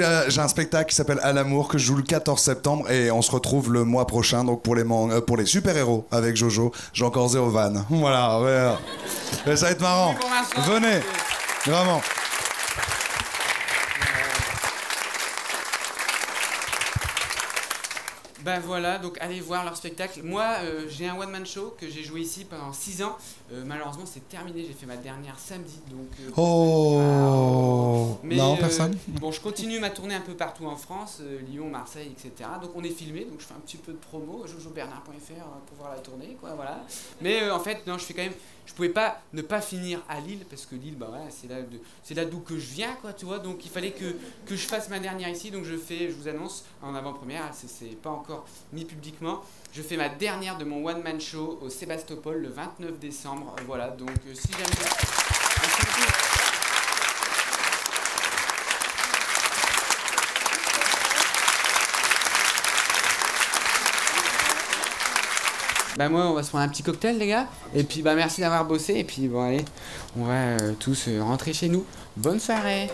un spectacle qui s'appelle À l'amour que je joue le 14 septembre et on se retrouve le mois prochain donc pour les super-héros avec Jojo. J'ai encore 0 vanne. Voilà, ouais. Ça va être marrant. Venez, vraiment. Ben voilà, donc allez voir leur spectacle. Moi, j'ai un one-man show que j'ai joué ici pendant 6 ans. Malheureusement, c'est terminé. J'ai fait ma dernière samedi. Donc, mais, non, personne. Bon, je continue ma tournée un peu partout en France, Lyon, Marseille, etc. Donc on est filmé, donc je fais un petit peu de promo, jojobernard.fr pour voir la tournée, quoi, voilà. Mais en fait, non, je fais quand même. Je pouvais pas ne pas finir à Lille parce que Lille, bah voilà, c'est là d'où que je viens, quoi, tu vois. Donc il fallait que je fasse ma dernière ici. Donc je vous annonce en avant-première, c'est pas encore mis publiquement. Je fais ma dernière de mon one-man show au Sébastopol le 29 décembre. Voilà, donc si jamais... Merci beaucoup. Bah moi on va se prendre un petit cocktail les gars. Et puis bah merci d'avoir bossé. Et puis bon allez, on va tous rentrer chez nous. Bonne soirée.